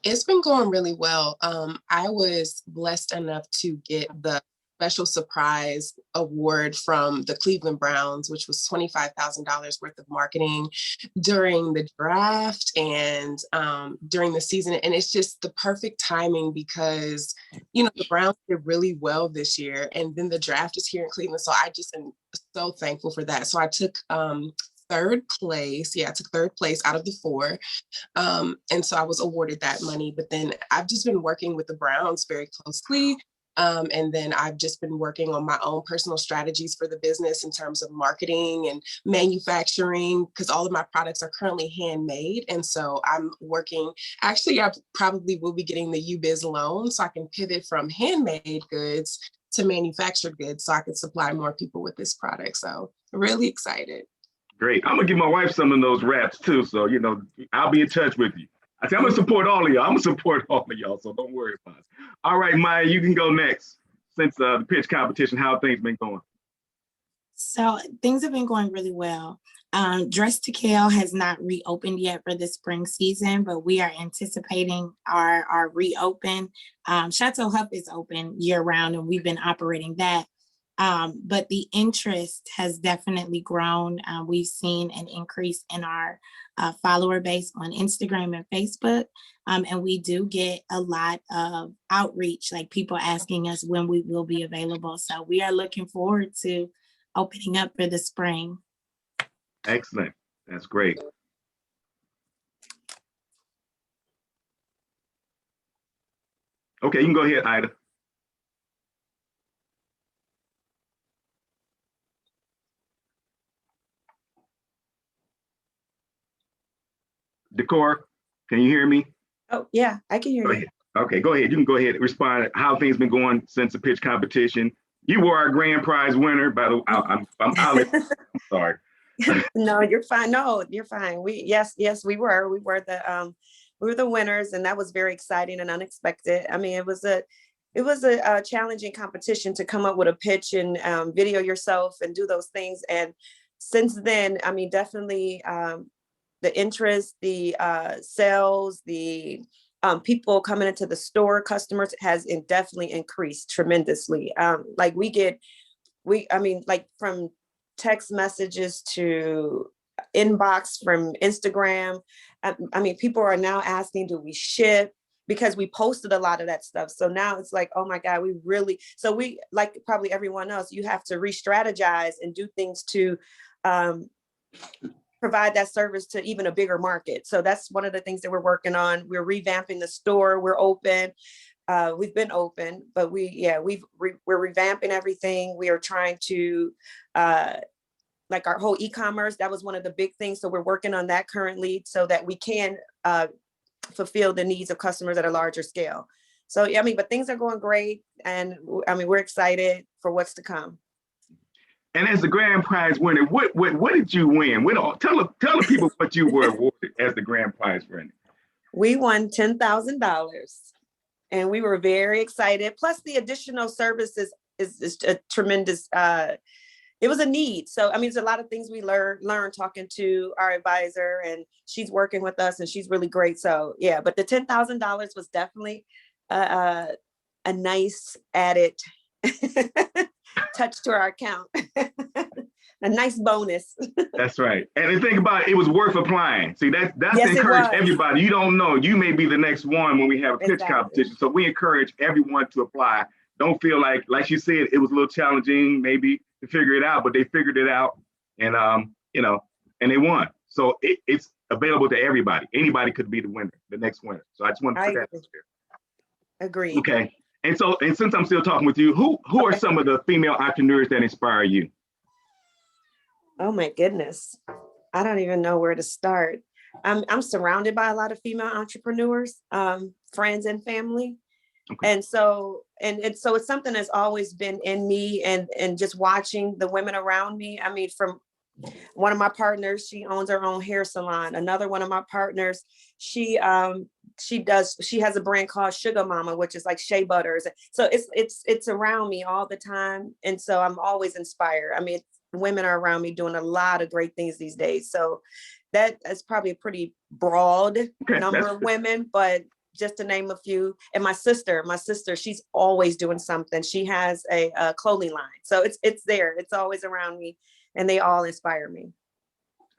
It's been going really well. I was blessed enough to get the special surprise award from the Cleveland Browns, which was $25,000 worth of marketing during the draft and during the season. And it's just the perfect timing because, the Browns did really well this year. And then the draft is here in Cleveland. So I just am so thankful for that. So I took third place. Yeah, I took third place out of the 4. And so I was awarded that money. But then I've just been working with the Browns very closely. And then I've just been working on my own personal strategies for the business in terms of marketing and manufacturing, because all of my products are currently handmade. And so I'm working, actually, I probably will be getting the Ubis loan so I can pivot from handmade goods to manufactured goods so I can supply more people with this product. So really excited. Great. I'm gonna give my wife some of those wraps too. So, you know, I'll be in touch with you. I say I'm gonna support all of y'all. I'm gonna support all of y'all. So don't worry about it. All right, Maya, you can go next. Since the pitch competition, how have things been going? So things have been going really well. Dressedtukale has not reopened yet for the spring season, but we are anticipating our reopen. Chateau Huff is open year round and we've been operating that. But the interest has definitely grown. We've seen an increase in our follower base on Instagram and Facebook. And we do get a lot of outreach, like people asking us when we will be available. So we are looking forward to opening up for the spring. Excellent. That's great. Okay, you can go ahead, Ida. DKOR, can you hear me? Oh, yeah, I can hear Go you. ahead. Okay, go ahead. You can go ahead and respond. How things been going since the pitch competition? You were our grand prize winner, by the way. I'm sorry. No, you're fine. No, you're fine. Yes, we were the winners, and that was very exciting and unexpected. I mean, it was a challenging competition to come up with a pitch and video yourself and do those things. And since then, I mean, definitely the interest, the sales, the people coming into the store, customers has definitely increased tremendously. Like like from text messages to inbox from Instagram. I mean, people are now asking, do we ship? Because we posted a lot of that stuff. So now it's like, oh my God, we like probably everyone else, you have to re-strategize and do things to provide that service to even a bigger market. So that's one of the things that we're working on. We're revamping the store. We're open. We've been open, but we're revamping everything. We are trying to like our whole e-commerce. That was one of the big things. So we're working on that currently so that we can fulfill the needs of customers at a larger scale. So yeah, I mean, but things are going great, and I mean, we're excited for what's to come. And as the grand prize winner, what did you win? Tell the people what you were awarded as the grand prize winner. We won $10,000, and we were very excited. Plus, the additional services is a tremendous. It was a need. So I mean, there's a lot of things we learned talking to our advisor, and she's working with us, and she's really great. So yeah, but the $10,000 was definitely a nice added touch to our account. A nice bonus. That's right. And the thing about it, it was worth applying. See, that's Yes, to encourage everybody. You don't know, you may be the next one when we have a pitch competition. So we encourage everyone to apply. Don't feel like you said, it was a little challenging maybe to figure it out, but they figured it out, and and they won. So it's available to everybody. Anybody could be the winner, the next winner. So I just want to put that out there. Agreed. Okay. And since I'm still talking with you, who are some of the female entrepreneurs that inspire you? Oh my goodness. I don't even know where to start. I'm surrounded by a lot of female entrepreneurs, friends and family. Okay. And so it's something that's always been in me, and just watching the women around me. I mean, from one of my partners, she owns her own hair salon. Another one of my partners, she has a brand called Sugar Mama, which is like shea butters. So it's around me all the time. And so I'm always inspired. I mean, women are around me doing a lot of great things these days. So that is probably a pretty broad number of women, but just to name a few. And my sister, she's always doing something. She has a clothing line. So it's there. It's always around me, and they all inspire me.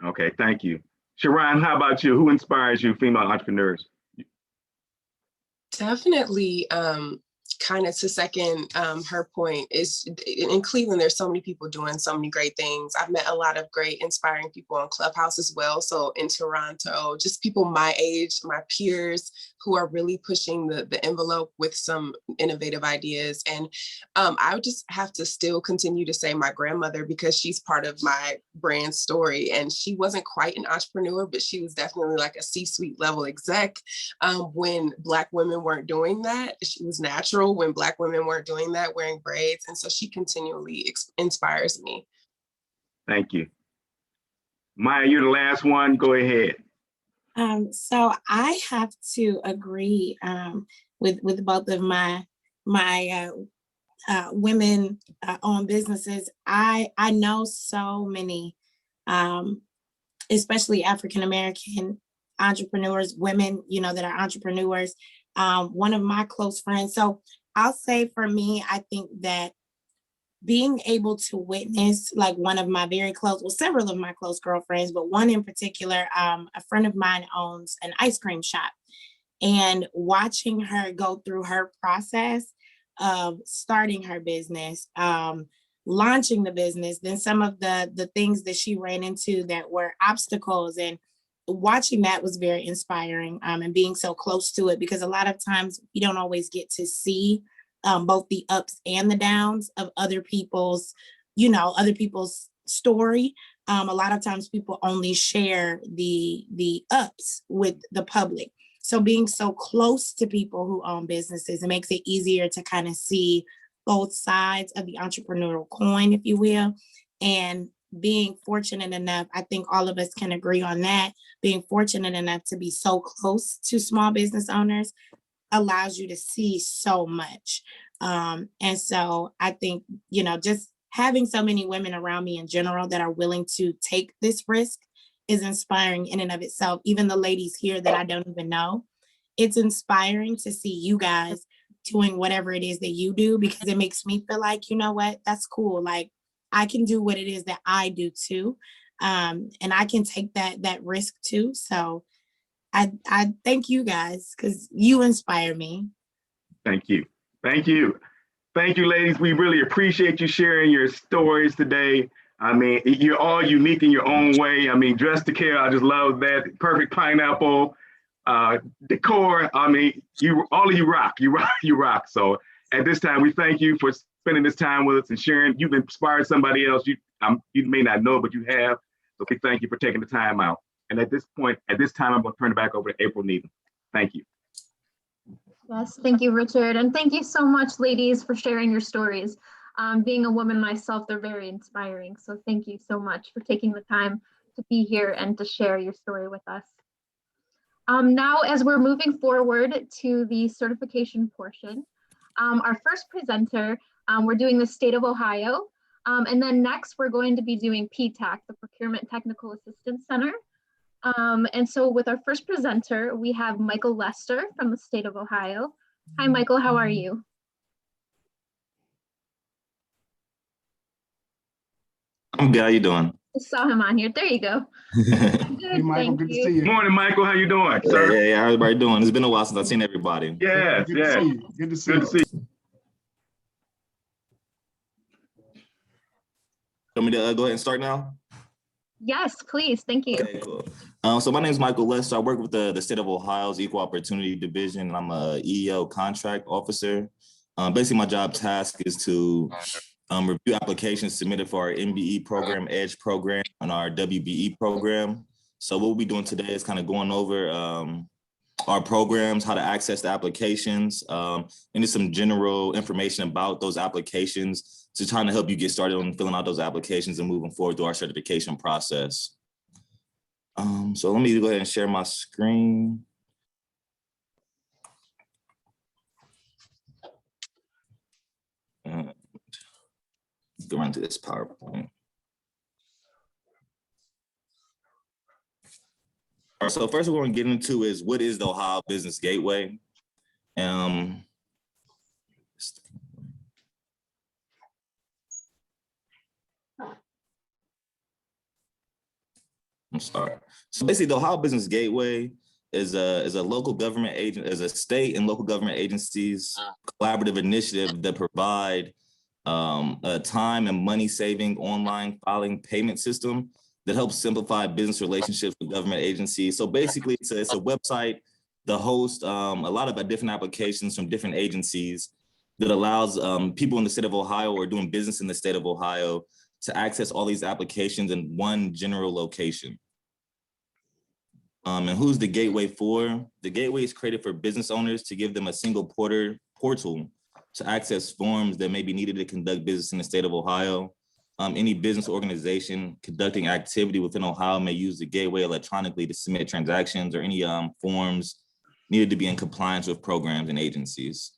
Okay, thank you. Sharon, how about you? Who inspires you, female entrepreneurs? Definitely kind of to second her point is in Cleveland, there's so many people doing so many great things. I've met a lot of great inspiring people on Clubhouse as well. So in Toronto, just people my age, my peers who are really pushing the envelope with some innovative ideas. And I would just have to still continue to say my grandmother, because she's part of my brand story. And she wasn't quite an entrepreneur, but she was definitely like a C-suite level exec. When Black women weren't doing that, she was natural when Black women weren't doing that, wearing braids. And so she continually inspires me. Thank you. Maya, you're the last one. Go ahead. So I have to agree with both of my women owned businesses. I know so many, especially African American entrepreneurs, women, you know, that are entrepreneurs. One of my close friends. So I'll say for me, I think that being able to witness, like one of my very close, well, several of my close girlfriends, but one in particular, a friend of mine owns an ice cream shop, and watching her go through her process of starting her business, launching the business, then some of the things that she ran into that were obstacles, and watching that was very inspiring, and being so close to it, because a lot of times you don't always get to see both the ups and the downs of other people's, you know, other people's story. A lot of times people only share the ups with the public. So being so close to people who own businesses, it makes it easier to kind of see both sides of the entrepreneurial coin, if you will. And being fortunate enough, I think all of us can agree on that, being fortunate enough to be so close to small business owners allows you to see so much. And so I think, you know, just having so many women around me in general that are willing to take this risk is inspiring in and of itself. Even the ladies here that I don't even know, it's inspiring to see you guys doing whatever it is that you do, because it makes me feel like, you know what, that's cool. Like I can do what it is that I do too. And I can take that risk too. So I thank you guys, because you inspire me. Thank you. Thank you. Thank you, ladies. We really appreciate you sharing your stories today. I mean, you're all unique in your own way. I mean, Dressedtukale, I just love that. Perfect Pineapple, DKOR. I mean, all of you rock. You rock. You rock. So at this time, we thank you for spending this time with us and sharing. You've inspired somebody else. You may not know, but you have. So we thank you for taking the time out. And at this time, I'm going to turn it back over to April Needham. Thank you. Yes, thank you, Richard. And thank you so much, ladies, for sharing your stories. Being a woman myself, they're very inspiring. So thank you so much for taking the time to be here and to share your story with us. Now, as we're moving forward to the certification portion, our first presenter, we're doing the state of Ohio. And then next, we're going to be doing PTAC, the Procurement Technical Assistance Center. And so with our first presenter, we have Michael Lester from the state of Ohio. Hi, Michael, how are you? I'm good, how you doing? I saw him on here, there you go. Good, hey, Michael, good to see you. Good morning, Michael, how you doing, sir? Yeah, how everybody doing? It's been a while since I've seen everybody. Yeah, good to see you. Good to see you. Want me to go ahead and start now? Yes, please, thank you. Okay, cool. So my name is Michael Lester. I work with the state of Ohio's Equal Opportunity Division, and I'm a EEO contract officer. Basically, my job task is to review applications submitted for our MBE program, EDGE program, and our WBE program. So what we'll be doing today is kind of going over our programs, how to access the applications, and just some general information about those applications, to trying to help you get started on filling out those applications and moving forward through our certification process. So let me go ahead and share my screen. Go run through this PowerPoint. All right, so first we're going to get into is, what is the Ohio Business Gateway? I'm sorry. So basically, the Ohio Business Gateway is a local government agent, is a state and local government agencies collaborative initiative that provide a time and money saving online filing payment system that helps simplify business relationships with government agencies. So basically, it's a website that hosts a lot of different applications from different agencies that allows people in the state of Ohio or doing business in the state of Ohio to access all these applications in one general location. And who's the gateway for? The gateway is created for business owners to give them a single portal to access forms that may be needed to conduct business in the state of Ohio. Any business organization conducting activity within Ohio may use the gateway electronically to submit transactions or any forms needed to be in compliance with programs and agencies.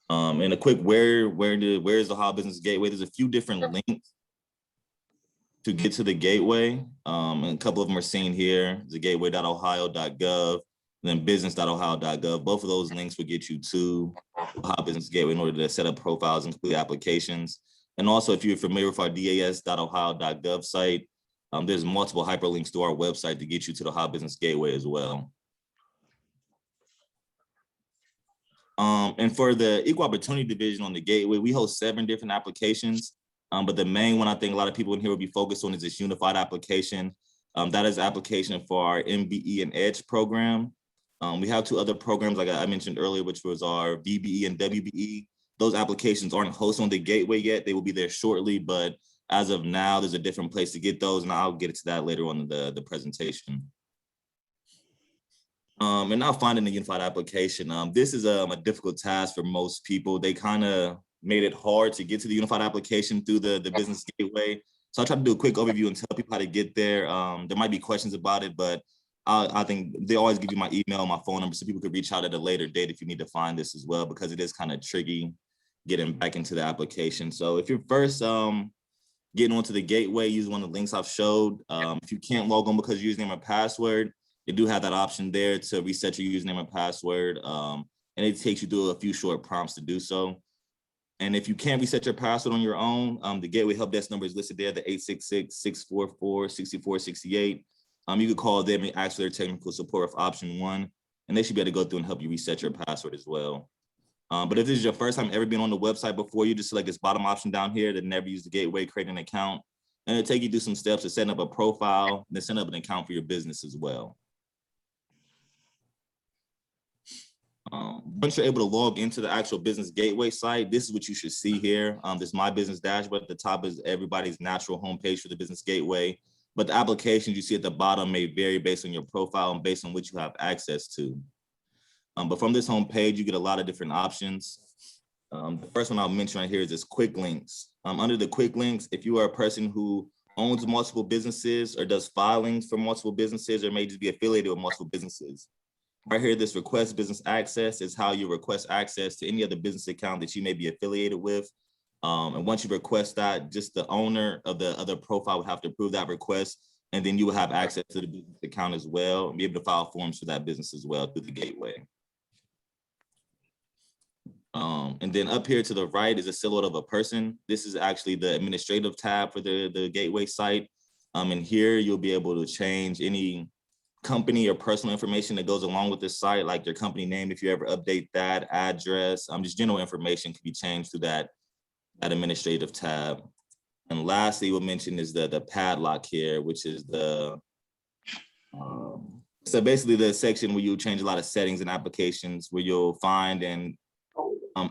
And a quick where is the Ohio Business Gateway? There's a few different links to get to the gateway. And a couple of them are seen here. The gateway.ohio.gov, then business.ohio.gov. Both of those links will get you to the Ohio Business Gateway in order to set up profiles and complete applications. And also, if you're familiar with our das.ohio.gov site, there's multiple hyperlinks to our website to get you to the Ohio Business Gateway as well. And for the Equal Opportunity Division on the Gateway, we host 7 different applications. But the main one I think a lot of people in here will be focused on is this unified application. That is application for our MBE and EDGE program. We have 2 other programs, like I mentioned earlier, which was our VBE and WBE. Those applications aren't hosted on the Gateway yet. They will be there shortly, but as of now, there's a different place to get those, and I'll get to that later on in the presentation. And now finding the unified application. This is a difficult task for most people. They kind of made it hard to get to the unified application through the business gateway. So I'll try to do a quick overview and tell people how to get there. There might be questions about it, but I think they always give you my email, my phone number, so people could reach out at a later date if you need to find this as well, because it is kind of tricky getting back into the application. So if you're first getting onto the gateway, use one of the links I've showed. If you can't log on because of your username or password, you do have that option there to reset your username and password. And it takes you through a few short prompts to do so. And if you can't reset your password on your own, the Gateway Help Desk number is listed there, the 866-644-6468. You could call them and ask for their technical support of option 1, and they should be able to go through and help you reset your password as well. But if this is your first time ever being on the website before, you just select this bottom option down here to never use the Gateway, create an account, and it'll take you through some steps to setting up a profile, then set up an account for your business as well. Once you're able to log into the actual business gateway site, this is what you should see here. This is my business dashboard. At the top is everybody's natural homepage for the business gateway. But the applications you see at the bottom may vary based on your profile and based on what you have access to. But from this homepage, you get a lot of different options. The first one I'll mention right here is this quick links. Under the quick links, if you are a person who owns multiple businesses or does filings for multiple businesses or may just be affiliated with multiple businesses, right here, this request business access is how you request access to any other business account that you may be affiliated with. And once you request that, just the owner of the other profile would have to approve that request, and then you will have access to the business account as well and be able to file forms for that business as well through the gateway. And then up here to the right is a silhouette of a person. This is actually the administrative tab for the gateway site. And here you'll be able to change any company or personal information that goes along with this site, like your company name, if you ever update that, address, just general information can be changed through that administrative tab. And lastly, we'll mention is the padlock here, which is the, so basically the section where you change a lot of settings and applications, where you'll find and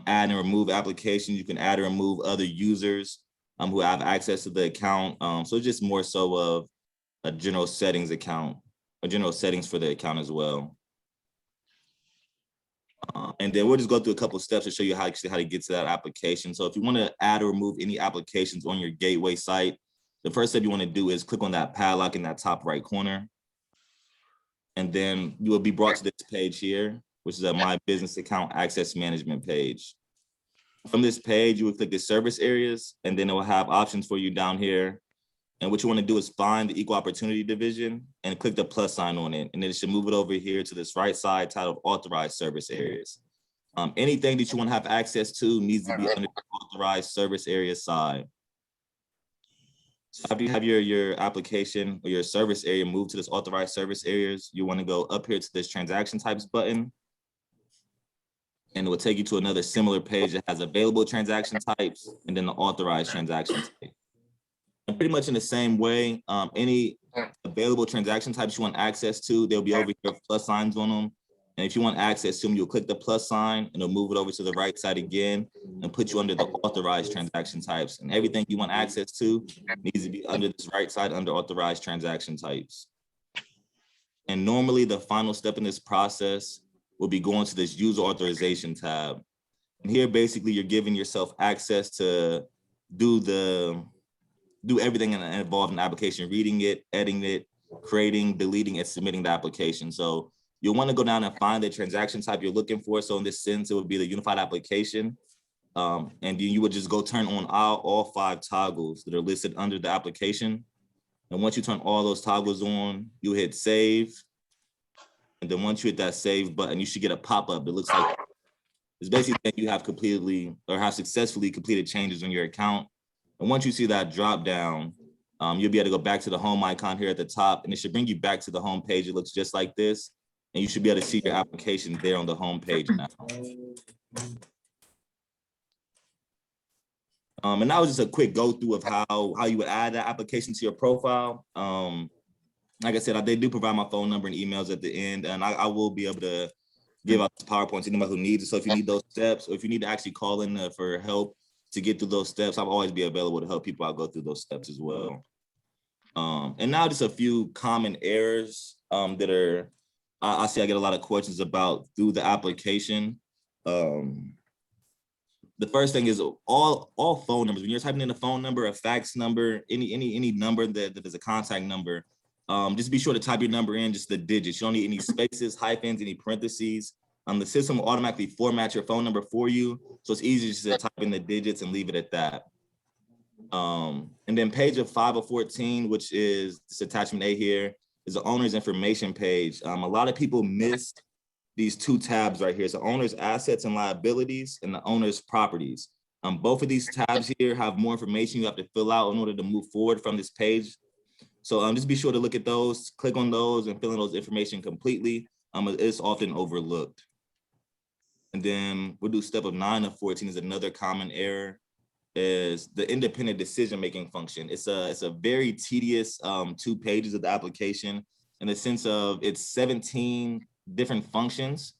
add and remove applications. You can add or remove other users who have access to the account. So it's just more so of a general settings account, or general settings for the account as well. And then we'll just go through a couple of steps to show you how to get to that application. So if you want to add or remove any applications on your gateway site, the first step you want to do is click on that padlock in that top right corner. And then you will be brought to this page here, which is a My Business Account Access Management page. From this page, you will click the service areas, and then it will have options for you down here. And what you want to do is find the Equal Opportunity Division and click the plus sign on it. And then it should move it over here to this right side titled Authorized Service Areas. Anything that you want to have access to needs to be under the Authorized Service Area side. So after you have your application or your service area moved to this authorized service areas, you want to go up here to this transaction types button. And it will take you to another similar page that has available transaction types and then the authorized transaction type. And pretty much in the same way, any available transaction types you want access to, they'll be over here, plus signs on them. And if you want access to them, you'll click the plus sign and it'll move it over to the right side again and put you under the authorized transaction types. And everything you want access to needs to be under this right side under authorized transaction types. And normally the final step in this process will be going to this user authorization tab. And here, basically, you're giving yourself access to do everything involved in the application, reading it, editing it, creating, deleting, and submitting the application. So you'll want to go down and find the transaction type you're looking for. So in this sense, it would be the unified application. And then you would just go turn on all 5 toggles that are listed under the application. And once you turn all those toggles on, you hit save. And then once you hit that save button, you should get a pop-up that looks like it's basically that you have completely or have successfully completed changes on your account. And once you see that drop down, you'll be able to go back to the home icon here at the top, and it should bring you back to the home page. It looks just like this, and you should be able to see your application there on the home page now. And that was just a quick go through of how you would add that application to your profile. Like I said, they do provide my phone number and emails at the end, and I will be able to give out PowerPoints to anybody who needs it. So if you need those steps, or if you need to actually call in for help to get through those steps, I'll always be available to help people out go through those steps as well. And now just a few common errors that are, I see I get a lot of questions about through the application. The first thing is all phone numbers. When you're typing in a phone number, a fax number, any number that is a contact number, just be sure to type your number in, just the digits. You don't need any spaces, hyphens, any parentheses. The system will automatically format your phone number for you. So it's easy just to type in the digits and leave it at that. And then page of 5 of 14, which is this attachment A here, is the owner's information page. A lot of people miss these 2 tabs right here. So owner's assets and liabilities and the owner's properties. Both of these tabs here have more information you have to fill out in order to move forward from this page. So just be sure to look at those, click on those and fill in those information completely. It's often overlooked. And then we'll do step of 9 of 14 is another common error, is the independent decision-making function. It's a very tedious 2 pages of the application in the sense of it's 17 different functions.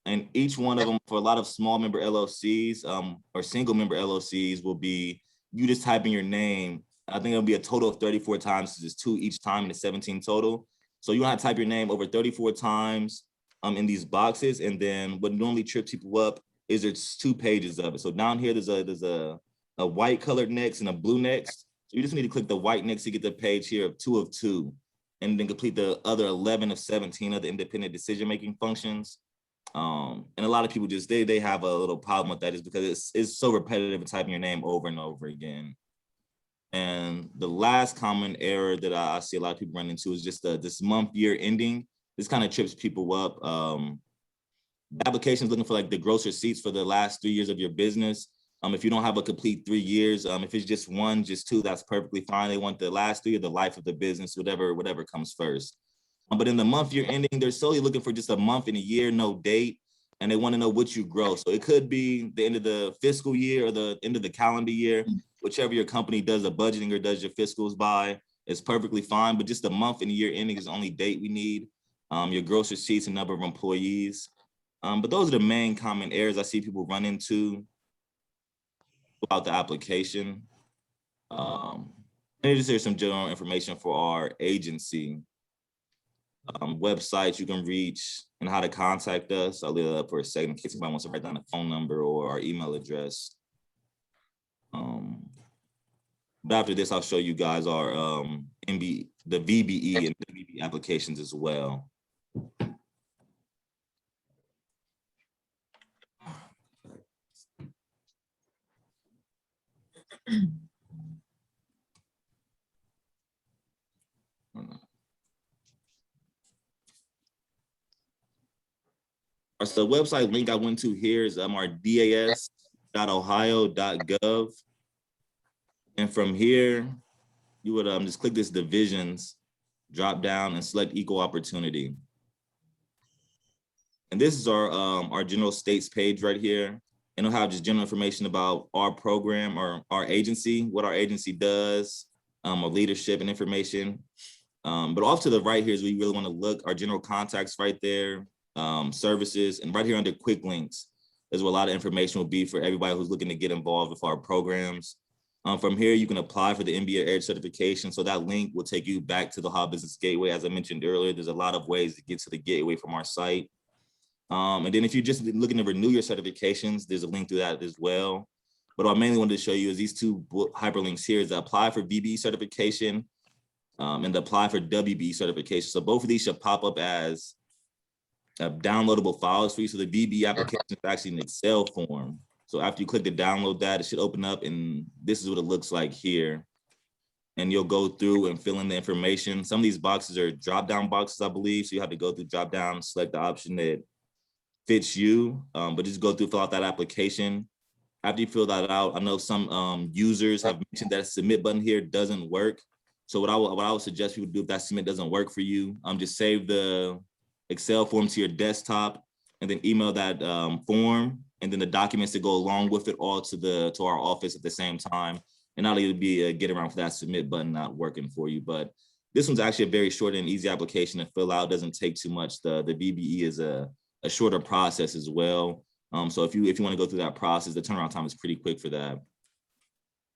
And each one of them for a lot of small member LLCs or single member LLCs will be you just typing your name. I think it'll be a total of 34 times, so just 2 each time, and it's 17 total. So you want to type your name over 34 times in these boxes, and then what normally trips people up is there's 2 pages of it. So down here, there's a white colored next and a blue next. So you just need to click the white next to get the page here of 2 of 2, and then complete the other 11 of 17 of the independent decision-making functions. And a lot of people just, they have a little problem with that, is because it's so repetitive in typing your name over and over again. And the last common error that I see a lot of people run into is just this month year ending. This kind of trips people up. The application is looking for like the gross receipts for the last 3 years of your business. If you don't have a complete 3 years, if it's just 1, just 2, that's perfectly fine. They want the last 3 of the life of the business, whatever comes first. But in the month year ending, they're solely looking for just a month and a year, no date, and they want to know what you gross. So it could be the end of the fiscal year or the end of the calendar year, whichever your company does the budgeting or does your fiscals by, it's perfectly fine. But just the month and year ending is the only date we need. Your gross receipts and number of employees. But those are the main common errors I see people run into about the application. And just here's some general information for our agency. Websites you can reach and how to contact us. I'll leave that up for a second in case anybody wants to write down a phone number or our email address. But after this, I'll show you guys our the VBE and the VBE applications as well. So the website link I went to here is our das.ohio.gov. And from here, you would just click this divisions, drop down and select equal opportunity. And this is our general states page right here. And it'll have just general information about our program or our agency, what our agency does, our leadership and information. But off to the right here is where you really want to look, our general contacts right there, services, and right here under quick links is where a lot of information will be for everybody who's looking to get involved with our programs. From here, you can apply for the MBA Edge certification. So that link will take you back to the Hub Business Gateway. As I mentioned earlier, there's a lot of ways to get to the gateway from our site. And then if you're just looking to renew your certifications, there's a link to that as well. But what I mainly wanted to show you is these two hyperlinks here is the apply for VBE certification and the apply for WBE certification. So both of these should pop up as downloadable files for you. So the VBE application is actually an Excel form. So after you click to download that, it should open up and this is what it looks like here. And you'll go through and fill in the information. Some of these boxes are drop-down boxes, I believe. So you have to go through drop-down, select the option that fits you, but just go through, fill out that application. After you fill that out, I know some users have mentioned that submit button here doesn't work. So what I would suggest people do if that submit doesn't work for you, just save the Excel form to your desktop and then email that form and then the documents that go along with it all to our office at the same time. And that'll either be a get around for that submit button not working for you. But this one's actually a very short and easy application to fill out. Doesn't take too much. The VBE is a shorter process as well. So if you want to go through that process, the turnaround time is pretty quick for that.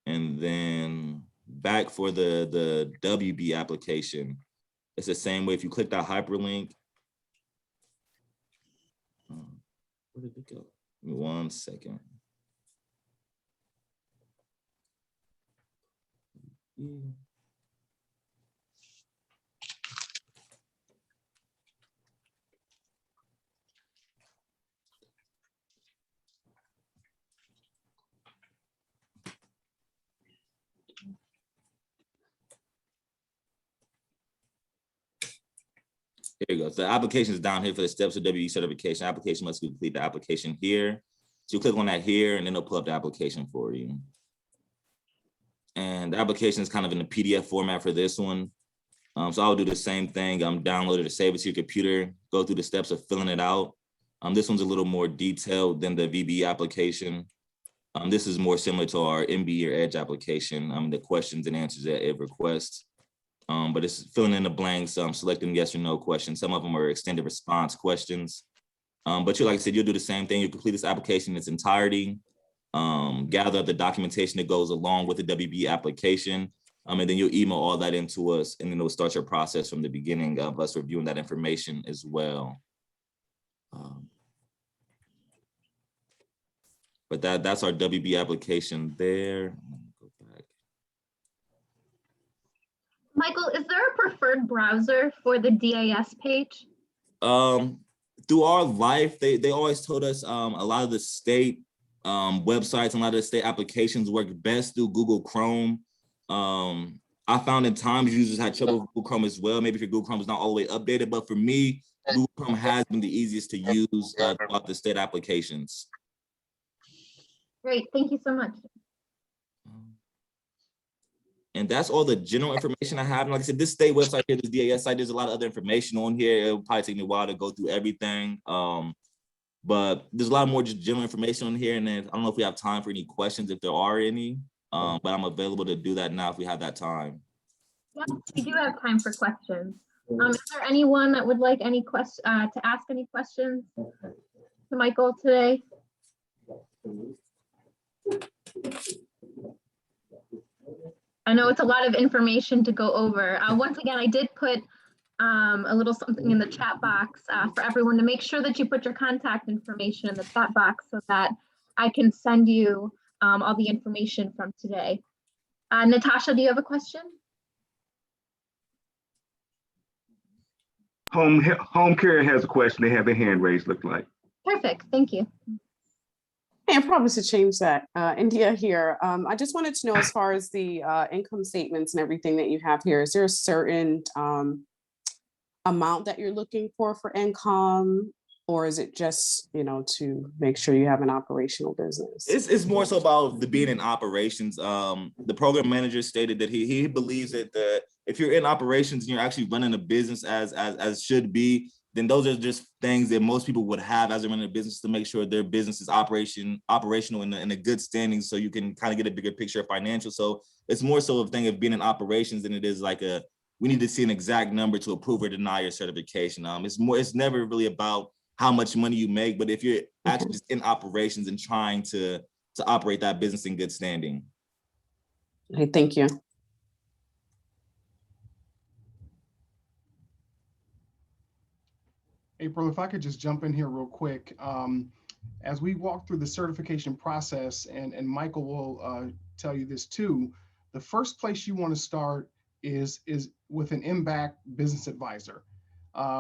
And then back for the WB application, it's the same way. If you click that hyperlink, where did it go? Give me 1 second. Here you go. So the application is down here for the steps of WE certification. Application must complete the application here. So you click on that here and then it'll pull up the application for you. And the application is kind of in the PDF format for this one. So I'll do the same thing. Download it or save it to your computer, go through the steps of filling it out. This one's a little more detailed than the VB application. This is more similar to our MBE or Edge application, the questions and answers that it requests. But it's filling in the blanks, selecting yes or no questions. Some of them are extended response questions. But like I said, you'll do the same thing. You complete this application in its entirety, gather the documentation that goes along with the WB application, and then you'll email all that into us, and then it'll start your process from the beginning of us reviewing that information as well. But that's our WB application there. Michael, is there a preferred browser for the DIS page? Through our life, they always told us a lot of the state websites and a lot of the state applications work best through Google Chrome. I found at times users had trouble with Google Chrome as well. Maybe if your Google Chrome is not all the way updated, but for me, Google Chrome has been the easiest to use throughout the state applications. Great, thank you so much. And that's all the general information I have. And like I said, this state website here, this DAS site, there's a lot of other information on here. It'll probably take me a while to go through everything. But there's a lot more just general information on here. And then I don't know if we have time for any questions, if there are any, but I'm available to do that now if we have that time. Yeah, we do have time for questions. Is there anyone that would like any to ask any questions to Michael today? I know it's a lot of information to go over. Once again, I did put a little something in the chat box for everyone to make sure that you put your contact information in the chat box so that I can send you all the information from today. Natasha, do you have a question? Home Care has a question. They have their hand raised, look like. Perfect, thank you. I promise to change that. India here. I just wanted to know, as far as the income statements and everything that you have here, is there a certain amount that you're looking for income? Or is it just, to make sure you have an operational business? It's more so about the being in operations. The program manager stated that he believes that if you're in operations and you're actually running a business as should be, then those are just things that most people would have as they're running a business to make sure their business is operational in a good standing, so you can kind of get a bigger picture of financial. So it's more so a thing of being in operations than it is like we need to see an exact number to approve or deny your certification. It's never really about how much money you make, but if you're actually just in operations and trying to operate that business in good standing. Okay, thank you. April, if I could just jump in here real quick. As we walk through the certification process, and Michael will tell you this too, the first place you want to start is with an MBAC business advisor.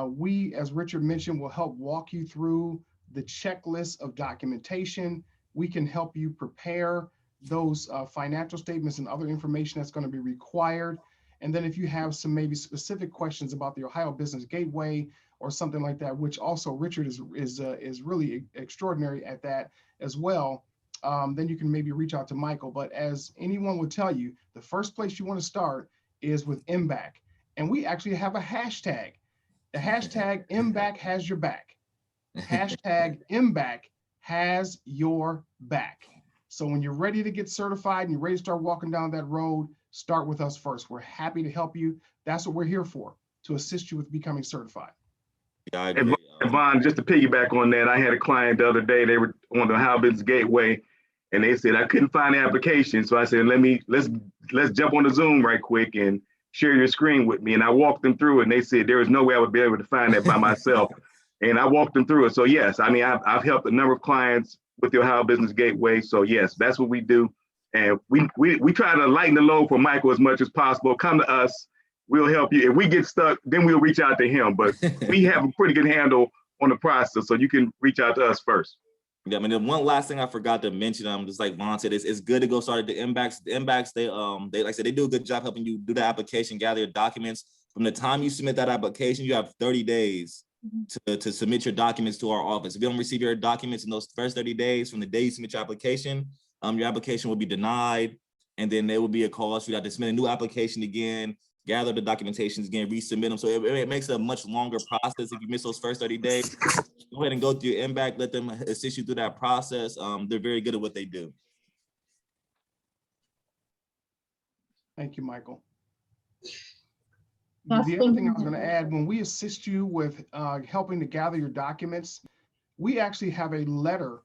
We, as Richard mentioned, will help walk you through the checklist of documentation. We can help you prepare those financial statements and other information that's going to be required. And then if you have some maybe specific questions about the Ohio Business Gateway or something like that, which also Richard is really extraordinary at that as well, then you can maybe reach out to Michael. But as anyone would tell you, the first place you want to start is with MBAC. And we actually have a hashtag. The hashtag MBAC has your back. Hashtag MBAC has your back. So when you're ready to get certified and you're ready to start walking down that road, start with us first. We're happy to help you. That's what we're here for, to assist you with becoming certified. Yeah, I agree. And Vaughn, just to piggyback on that, I had a client the other day, they were on the Ohio Business Gateway, and they said, I couldn't find the application. So I said, let's jump on the Zoom right quick and share your screen with me. And I walked them through it, and they said there was no way I would be able to find that by myself. And I walked them through it. So yes, I mean, I've helped a number of clients with the Ohio Business Gateway. So yes, that's what we do. And we try to lighten the load for Michael as much as possible. Come to us, we'll help you. If we get stuck, then we'll reach out to him. But we have a pretty good handle on the process, so you can reach out to us first. Yeah, I mean, the one last thing I forgot to mention, just like Vaughn said, it's good to go start at the MBACs. The MBACs, they like I said, they do a good job helping you do the application, gather your documents. From the time you submit that application, you have 30 days to submit your documents to our office. If you don't receive your documents in those first 30 days from the day you submit your application will be denied, and then there will be a cost. You have to submit a new application again, gather the documentations again, resubmit them. So it makes a much longer process if you miss those first 30 days. Go ahead and go through your MBAC, let them assist you through that process. They're very good at what they do. Thank you, Michael. Yes, The other thing I was going to add, when we assist you with helping to gather your documents, we actually have a letter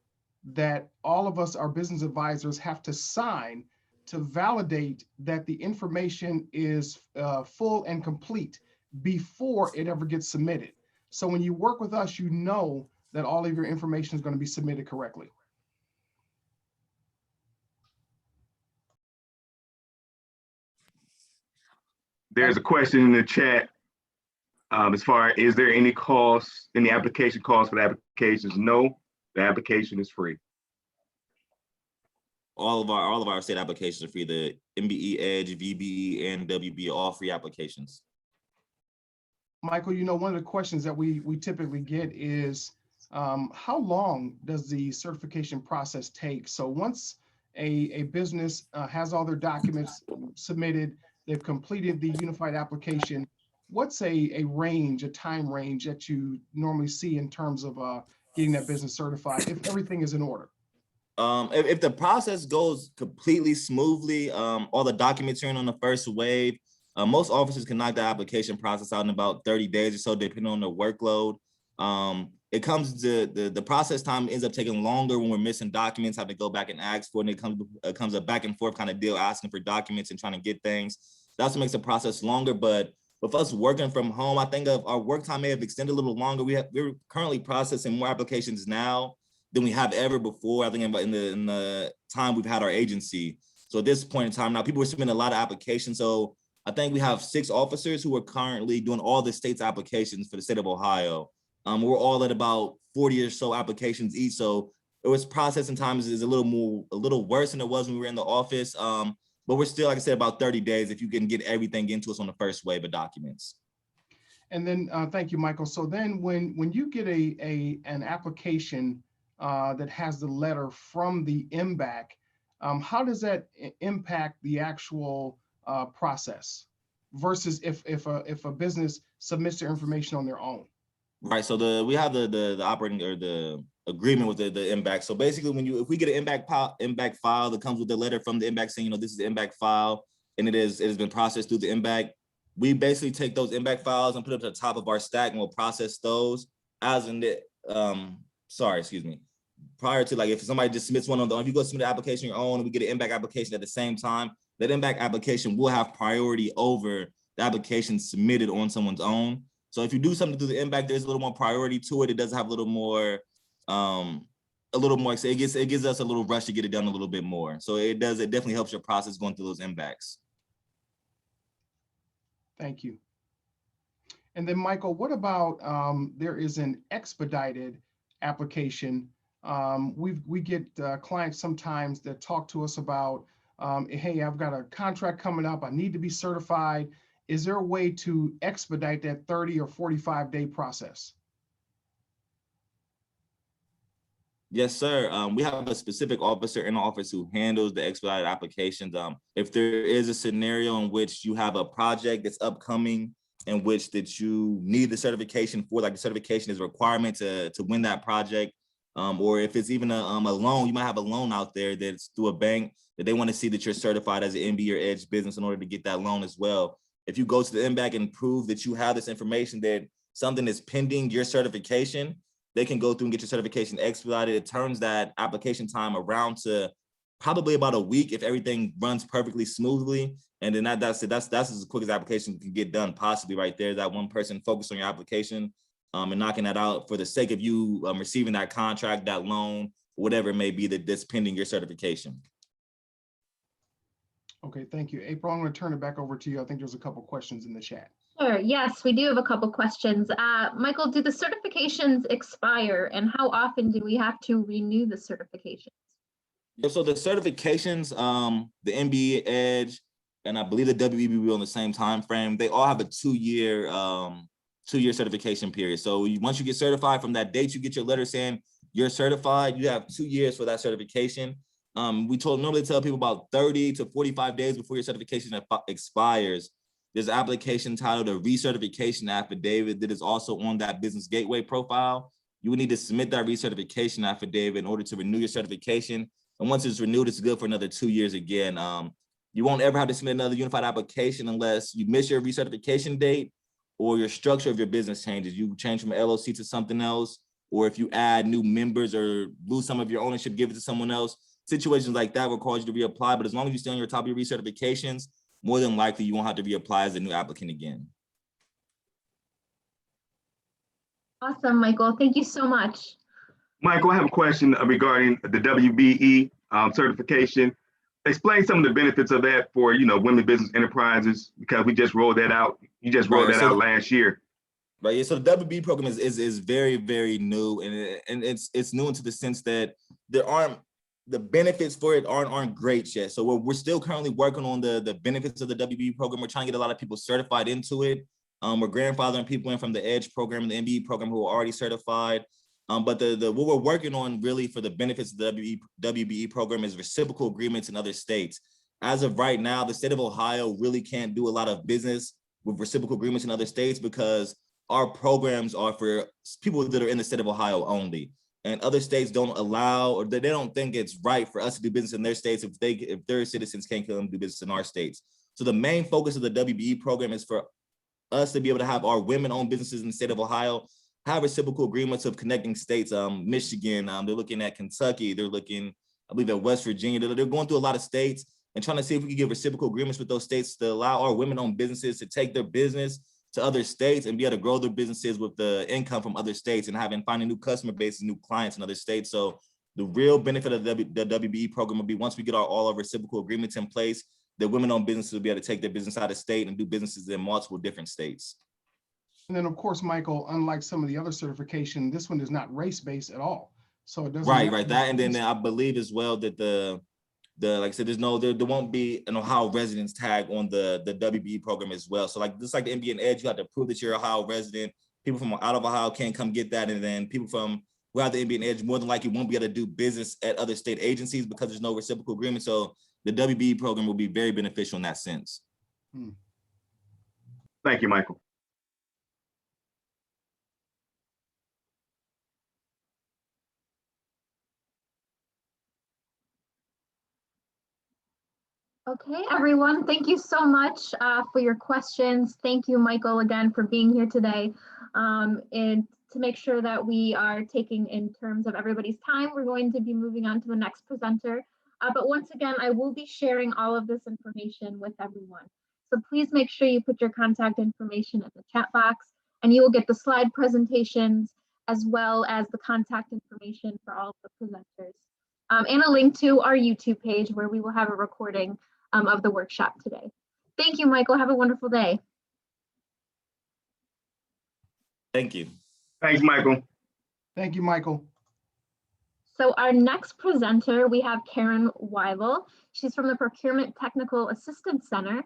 that all of us, our business advisors, have to sign to validate that the information is full and complete before it ever gets submitted. So when you work with us, you know that all of your information is going to be submitted correctly. There's a question in the chat as far as, is there any cost, any application cost for the applications? No, the application is free. All of our state applications are free. The MBE, Edge, VBE, and WB are all free applications. Michael, you know, one of the questions that we typically get is, how long does the certification process take? So once a business has all their documents submitted, they've completed the unified application, what's a range, a time range that you normally see in terms of getting that business certified if everything is in order? If the process goes completely smoothly, all the documents are in on the first wave, most offices can knock the application process out in about 30 days or so, depending on the workload. It comes to the process time ends up taking longer when we're missing documents, have to go back and ask for it. And it comes a back and forth kind of deal, asking for documents and trying to get things. That's what makes the process longer. But with us working from home, I think our work time may have extended a little longer. We're currently processing more applications now than we have ever before. I think in the time we've had our agency. So at this point in time now, people are submitting a lot of applications. So I think we have 6 officers who are currently doing all the state's applications for the state of Ohio. We're all at about 40 or so applications each. So it was processing times is a little worse than it was when we were in the office. But we're still, like I said, about 30 days if you can get everything into us on the first wave of documents. And then, thank you, Michael. So then when you get an application that has the letter from the MBAC, how does that impact the actual process versus if a business submits their information on their own? Right. So we have the operating or the agreement with the MBAC. So basically, if we get an MBAC file that comes with the letter from the MBAC saying, this is the MBAC file and it has been processed through the MBAC, we basically take those MBAC files and put them to the top of our stack and we'll process those as in the prior to, like, if somebody just submits one on the own, if you go submit an application on your own and we get an MBAC application at the same time, that MBAC application will have priority over the application submitted on someone's own. So if you do something through the MBAC, there's a little more priority to it. It does have a little more, it gives us a little rush to get it done a little bit more. So it definitely helps your process going through those MBACs. Thank you. And then Michael, what about, there is an expedited application. We get clients sometimes that talk to us about, hey, I've got a contract coming up, I need to be certified. Is there a way to expedite that 30 or 45-day process? Yes, sir. We have a specific officer in the office who handles the expedited applications. If there is a scenario in which you have a project that's upcoming in which that you need the certification for, like the certification is a requirement to win that project, or if it's even a loan, you might have a loan out there that's through a bank that they want to see that you're certified as an MB or Edge business in order to get that loan as well. If you go to the MBAC and prove that you have this information that something is pending your certification, they can go through and get your certification expedited. It turns that application time around to probably about a week if everything runs perfectly smoothly. And then that's as quick as the application can get done, possibly right there. That one person focused on your application and knocking that out for the sake of you receiving that contract, that loan, whatever it may be that's pending your certification. Okay, thank you. April, I'm going to turn it back over to you. I think there's a couple questions in the chat. Sure. Yes, we do have a couple questions. Michael, do the certifications expire and how often do we have to renew the certifications? So the certifications, the MBA Edge, and I believe the WEB on the same time frame, they all have a two-year certification period. So once you get certified, from that date you get your letter saying you're certified, you have 2 years for that certification. We normally tell people about 30 to 45 days before your certification expires. There's an application titled a recertification affidavit that is also on that business gateway profile. You would need to submit that recertification affidavit in order to renew your certification. And once it's renewed, it's good for another 2 years again. You won't ever have to submit another unified application unless you miss your recertification date or your structure of your business changes. You change from an LLC to something else, or if you add new members or lose some of your ownership, give it to someone else. Situations like that will cause you to reapply, but as long as you stay on your top of your recertifications, more than likely you won't have to reapply as a new applicant again. Awesome, Michael. Thank you so much. Michael, I have a question regarding the WBE certification. Explain some of the benefits of that for, women business enterprises, because we just rolled that out. You just rolled that out last year. Right. Yeah. So the WBE program is very, very new, and it's new into the sense that the benefits for it aren't great yet. So we're still currently working on the benefits of the WBE program. We're trying to get a lot of people certified into it. We're grandfathering people in from the Edge program and the MBE program who are already certified. But what we're working on really for the benefits of the WBE program is reciprocal agreements in other states. As of right now, the state of Ohio really can't do a lot of business with reciprocal agreements in other states because our programs are for people that are in the state of Ohio only. And other states don't allow, or they don't think it's right for us to do business in their states if their citizens can't come do business in our states. So the main focus of the WBE program is for us to be able to have our women-owned businesses in the state of Ohio have reciprocal agreements of connecting states. Michigan, they're looking at Kentucky, they're looking, I believe, at West Virginia. They're going through a lot of states and trying to see if we can get reciprocal agreements with those states to allow our women-owned businesses to take their business to other states and be able to grow their businesses with the income from other states and finding new customer bases, new clients in other states. So the real benefit of the WBE program will be once we get all our reciprocal agreements in place, that women-owned businesses will be able to take their business out of state and do businesses in multiple different states. And then, of course, Michael, unlike some of the other certification, this one is not race-based at all. So it doesn't. Right. That, and then I believe as well that the like I said, there won't be an Ohio residence tag on the WBE program as well. So like just like the MBA and Ed, you have to prove that you're an Ohio resident. People from out of Ohio can't come get that, and then people from who have the MBA and Ed more than likely won't be able to do business at other state agencies because there's no reciprocal agreement. So the WBE program will be very beneficial in that sense. Thank you, Michael. Okay, everyone, thank you so much for your questions. Thank you, Michael, again, for being here today. And to make sure that we are taking in terms of everybody's time, we're going to be moving on to the next presenter. But once again, I will be sharing all of this information with everyone. So please make sure you put your contact information in the chat box, and you will get the slide presentations as well as the contact information for all of the presenters. And a link to our YouTube page where we will have a recording of the workshop today. Thank you, Michael. Have a wonderful day. Thank you. Thanks, Michael. Thank you, Michael. So our next presenter, we have Karen Weibel. She's from the Procurement Technical Assistance Center.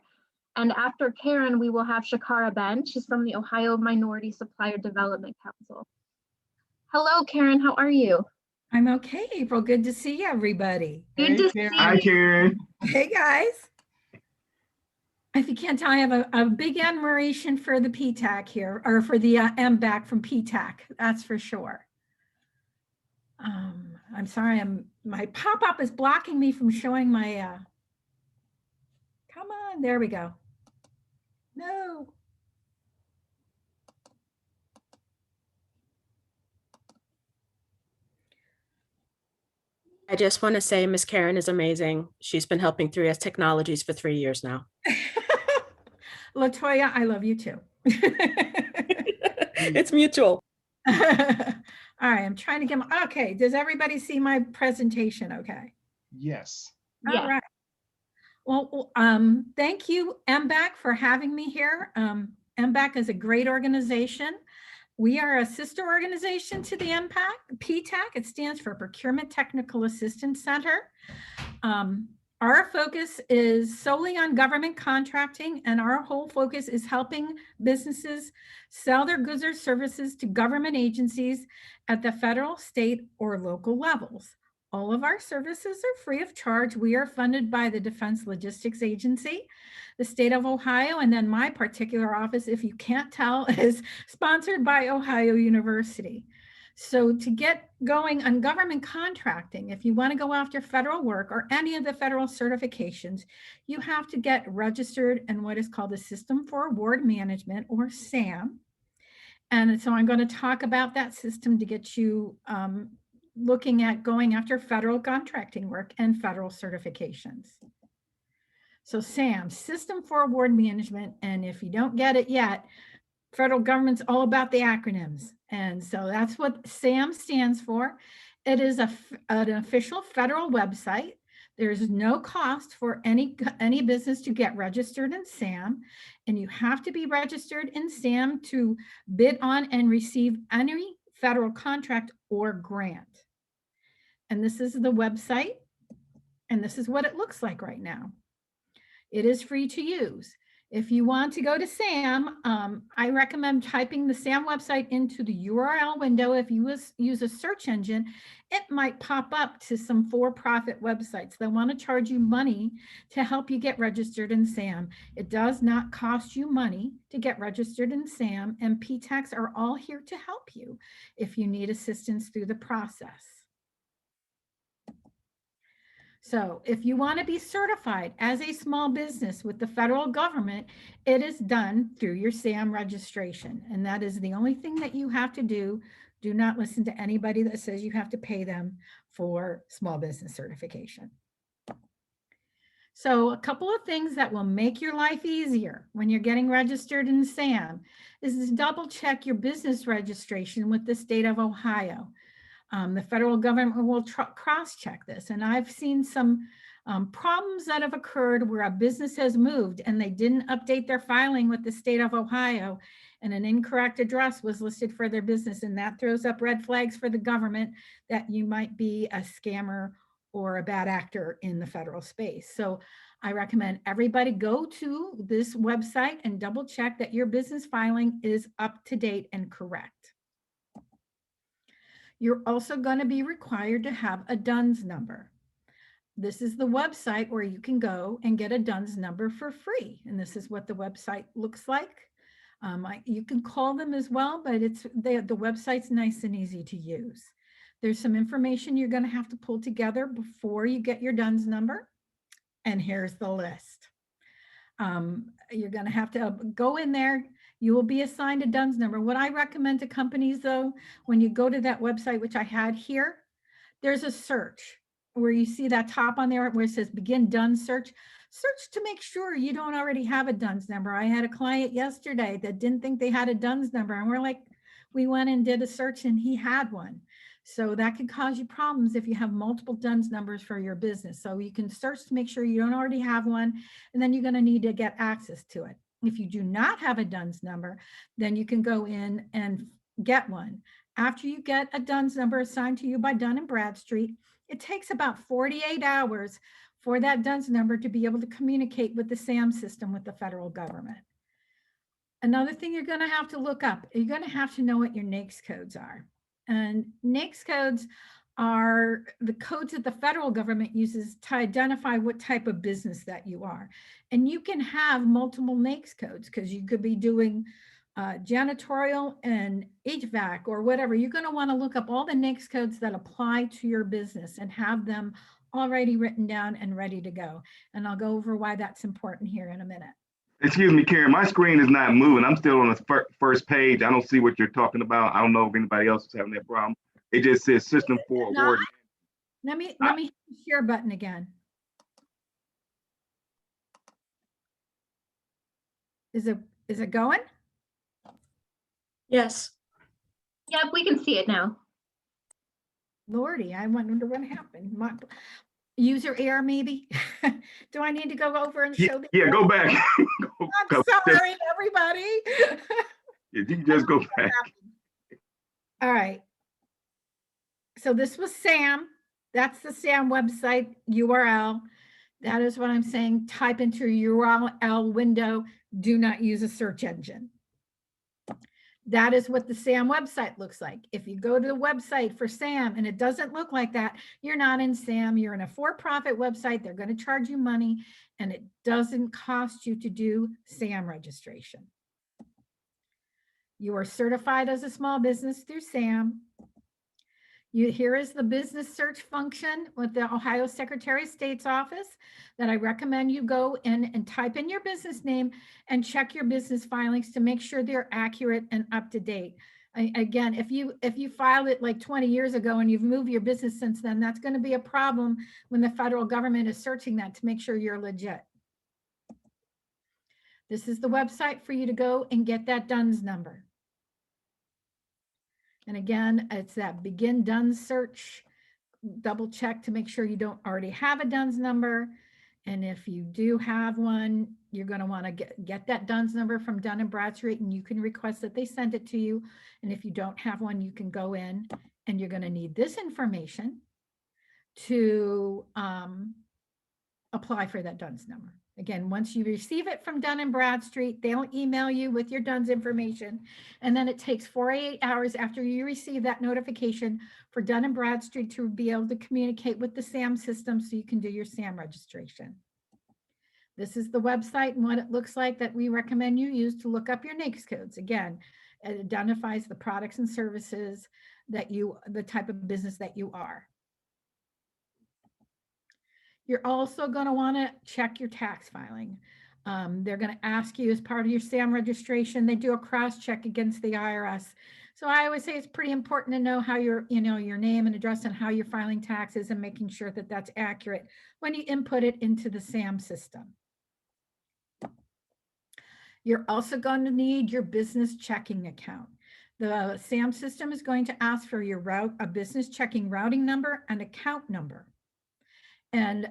And after Karen, we will have Shakara Ben. She's from the Ohio Minority Supplier Development Council. Hello, Karen. How are you? I'm okay, April. Good to see everybody. Good to see you. Hi, Karen. Hey, guys. If you can't tell, I have a big admiration for the PTAC here, or for the MBAC from PTAC, that's for sure. I'm sorry, my pop-up is blocking me from showing my, come on, there we go. No. I just want to say Miss Karen is amazing. She's been helping 3S Technologies for 3 years now. LaToya, I love you too. It's mutual. All right, I'm trying to get okay. Does everybody see my presentation okay? Yes. All right. Well, thank you, MBAC, for having me here. MBAC is a great organization. We are a sister organization to the PTAC. It stands for Procurement Technical Assistance Center. Our focus is solely on government contracting, and our whole focus is helping businesses sell their goods or services to government agencies at the federal, state, or local levels. All of our services are free of charge. We are funded by the Defense Logistics Agency, the state of Ohio, and then my particular office, if you can't tell, is sponsored by Ohio University. So to get going on government contracting, if you want to go after federal work or any of the federal certifications, you have to get registered in what is called the System for Award Management, or SAM. And so I'm going to talk about that system to get you looking at going after federal contracting work and federal certifications. So SAM, System for Award Management, and if you don't get it yet, federal government's all about the acronyms. And so that's what SAM stands for. It is an official federal website. There's no cost for any business to get registered in SAM, and you have to be registered in SAM to bid on and receive any federal contract or grant. And this is the website, and this is what it looks like right now. It is free to use. If you want to go to SAM, I recommend typing the SAM website into the URL window. If you use a search engine, it might pop up to some for-profit websites that want to charge you money to help you get registered in SAM. It does not cost you money to get registered in SAM, and PTACs are all here to help you if you need assistance through the process. So if you want to be certified as a small business with the federal government, it is done through your SAM registration. And that is the only thing that you have to do. Do not listen to anybody that says you have to pay them for small business certification. So a couple of things that will make your life easier when you're getting registered in SAM is to double check your business registration with the state of Ohio. The federal government will cross-check this. And I've seen some problems that have occurred where a business has moved and they didn't update their filing with the state of Ohio, and an incorrect address was listed for their business. And that throws up red flags for the government that you might be a scammer or a bad actor in the federal space. So I recommend everybody go to this website and double check that your business filing is up to date and correct. You're also going to be required to have a DUNS number. This is the website where you can go and get a DUNS number for free. And this is what the website looks like. You can call them as well, but the website's nice and easy to use. There's some information you're going to have to pull together before you get your DUNS number. And here's the list. You're going to have to go in there. You will be assigned a DUNS number. What I recommend to companies, though, when you go to that website, which I had here, there's a search where you see that top on there where it says begin DUNS search. Search to make sure you don't already have a DUNS number. I had a client yesterday that didn't think they had a DUNS number, and we went and did a search and he had one. So that could cause you problems if you have multiple DUNS numbers for your business. So you can search to make sure you don't already have one, and then you're going to need to get access to it. If you do not have a DUNS number, then you can go in and get one. After you get a DUNS number assigned to you by Dun & Bradstreet, it takes about 48 hours for that DUNS number to be able to communicate with the SAM system with the federal government. Another thing you're going to have to look up, you're going to have to know what your NAICS codes are. And NAICS codes are the codes that the federal government uses to identify what type of business that you are. And you can have multiple NAICS codes because you could be doing janitorial and HVAC or whatever. You're going to want to look up all the NAICS codes that apply to your business and have them already written down and ready to go. And I'll go over why that's important here in a minute. Excuse me, Karen, my screen is not moving. I'm still on the first page. I don't see what you're talking about. I don't know if anybody else is having that problem. It just says system for award. Let me hit the share button again. Is it going? Yes. Yep, we can see it now. Lordy, I wonder what happened. My user error, maybe. Do I need to go over and show the Yeah, go back. I'm sorry, everybody. You can just go back. All right. So this was SAM. That's the SAM website URL. That is what I'm saying. Type into your URL window. Do not use a search engine. That is what the SAM website looks like. If you go to the website for SAM and it doesn't look like that, you're not in SAM. You're in a for-profit website. They're going to charge you money, and it doesn't cost you to do SAM registration. You are certified as a small business through SAM. Here is the business search function with the Ohio Secretary of State's office that I recommend you go in and type in your business name and check your business filings to make sure they're accurate and up to date. Again, if you filed it like 20 years ago and you've moved your business since then, that's going to be a problem when the federal government is searching that to make sure you're legit. This is the website for you to go and get that DUNS number. And again, it's that begin DUNS search. Double check to make sure you don't already have a DUNS number. And if you do have one, you're going to want to get that DUNS number from Dun & Bradstreet, and you can request that they send it to you. And if you don't have one, you can go in and you're going to need this information to apply for that DUNS number. Again, once you receive it from Dun & Bradstreet, they'll email you with your DUNS information. And then it takes 48 hours after you receive that notification for Dun & Bradstreet to be able to communicate with the SAM system so you can do your SAM registration. This is the website and what it looks like that we recommend you use to look up your NAICS codes. Again, it identifies the products and services that the type of business that you are. You're also going to want to check your tax filing. They're going to ask you as part of your SAM registration, they do a cross check against the IRS. So I always say it's pretty important to know how your name and address and how you're filing taxes and making sure that that's accurate when you input it into the SAM system. You're also going to need your business checking account. The SAM system is going to ask for your a business checking routing number and account number. And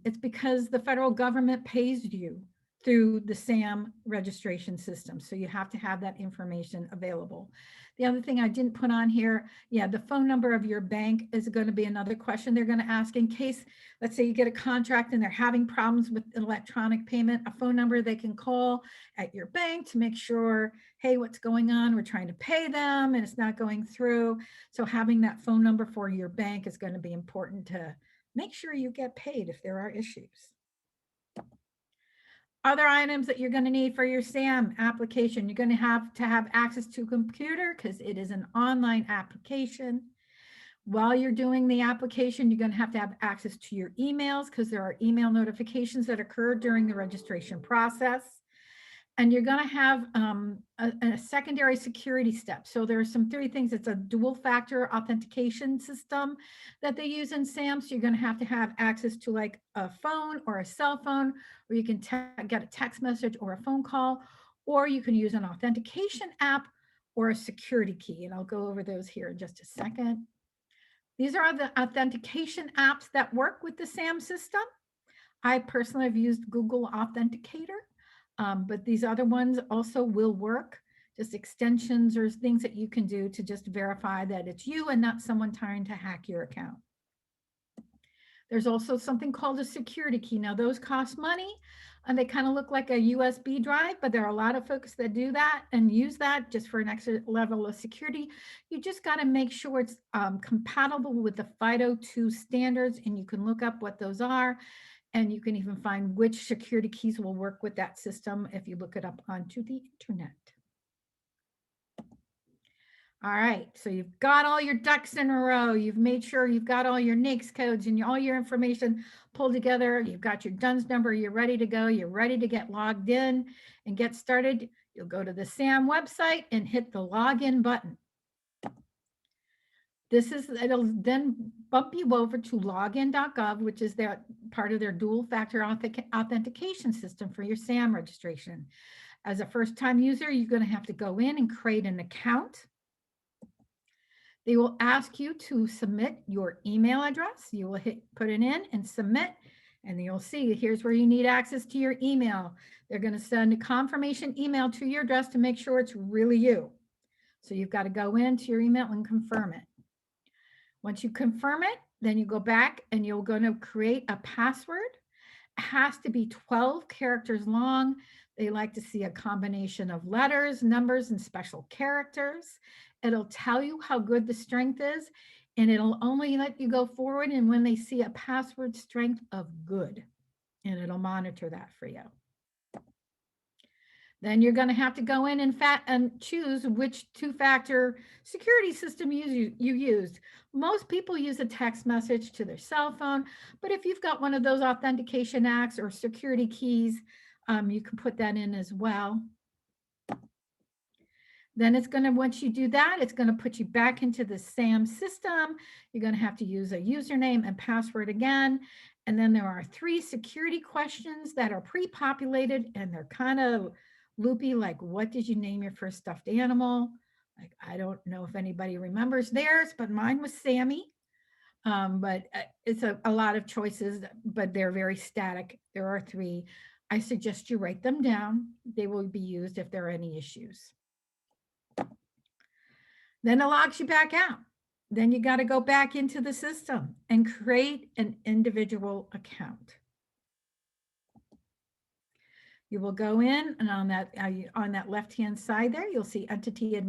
it's because the federal government pays you through the SAM registration system. So you have to have that information available. The other thing I didn't put on here, yeah, the phone number of your bank is going to be another question they're going to ask in case, let's say you get a contract and they're having problems with electronic payment, a phone number they can call at your bank to make sure, hey, what's going on? We're trying to pay them and it's not going through. So having that phone number for your bank is going to be important to make sure you get paid if there are issues. Other items that you're going to need for your SAM application, you're going to have access to a computer because it is an online application. While you're doing the application, you're going to have access to your emails because there are email notifications that occur during the registration process. And you're going to have a secondary security step. So there are three things. It's a dual factor authentication system that they use in SAM. So you're going to have access to like a phone or a cell phone, or you can get a text message or a phone call, or you can use an authentication app or a security key. And I'll go over those here in just a second. These are the authentication apps that work with the SAM system. I personally have used Google Authenticator. But these other ones also will work, just extensions or things that you can do to just verify that it's you and not someone trying to hack your account. There's also something called a security key. Now those cost money and they kind of look like a USB drive, but there are a lot of folks that do that and use that just for an extra level of security. You just got to make sure it's compatible with the FIDO2 standards, and you can look up what those are. And you can even find which security keys will work with that system if you look it up onto the internet. All right, so you've got all your ducks in a row. You've made sure you've got all your NAICS codes and all your information pulled together. You've got your DUNS number. You're ready to go. You're ready to get logged in and get started. You'll go to the SAM website and hit the login button. It'll then bump you over to login.gov, which is part of their dual factor authentication system for your SAM registration. As a first-time user, you're going to have to go in and create an account. They will ask you to submit your email address. You will put it in and submit, and you'll see here's where you need access to your email. They're going to send a confirmation email to your address to make sure it's really you. So you've got to go into your email and confirm it. Once you confirm it, then you go back and you're going to create a password. It has to be 12 characters long. They like to see a combination of letters, numbers, and special characters. It'll tell you how good the strength is, and it'll only let you go forward and when they see a password strength of good, and it'll monitor that for you. Then you're going to have to go in and choose which two-factor security system you used. Most people use a text message to their cell phone, but if you've got one of those authentication apps or security keys, you can put that in as well. Then it's going to, once you do that, it's going to put you back into the SAM system. You're going to have to use a username and password again. And then there are 3 security questions that are pre-populated, and they're kind of loopy, like, what did you name your first stuffed animal? Like, I don't know if anybody remembers theirs, but mine was Sammy. But it's a lot of choices, but they're very static. There are 3. I suggest you write them down. They will be used if there are any issues. Then it logs you back out. Then you got to go back into the system and create an individual account. You will go in, and on that left-hand side there, you'll see entity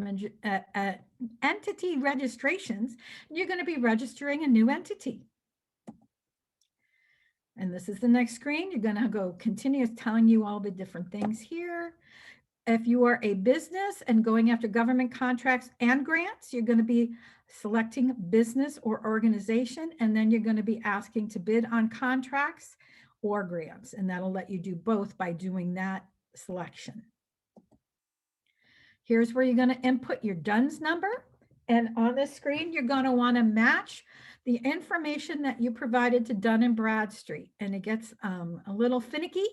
registrations. You're going to be registering a new entity. And this is the next screen. You're going to go continue. It's telling you all the different things here. If you are a business and going after government contracts and grants, you're going to be selecting business or organization, and then you're going to be asking to bid on contracts or grants, and that'll let you do both by doing that selection. Here's where you're going to input your DUNS number, and on this screen you're going to want to match the information that you provided to Dun & Bradstreet, and it gets a little finicky,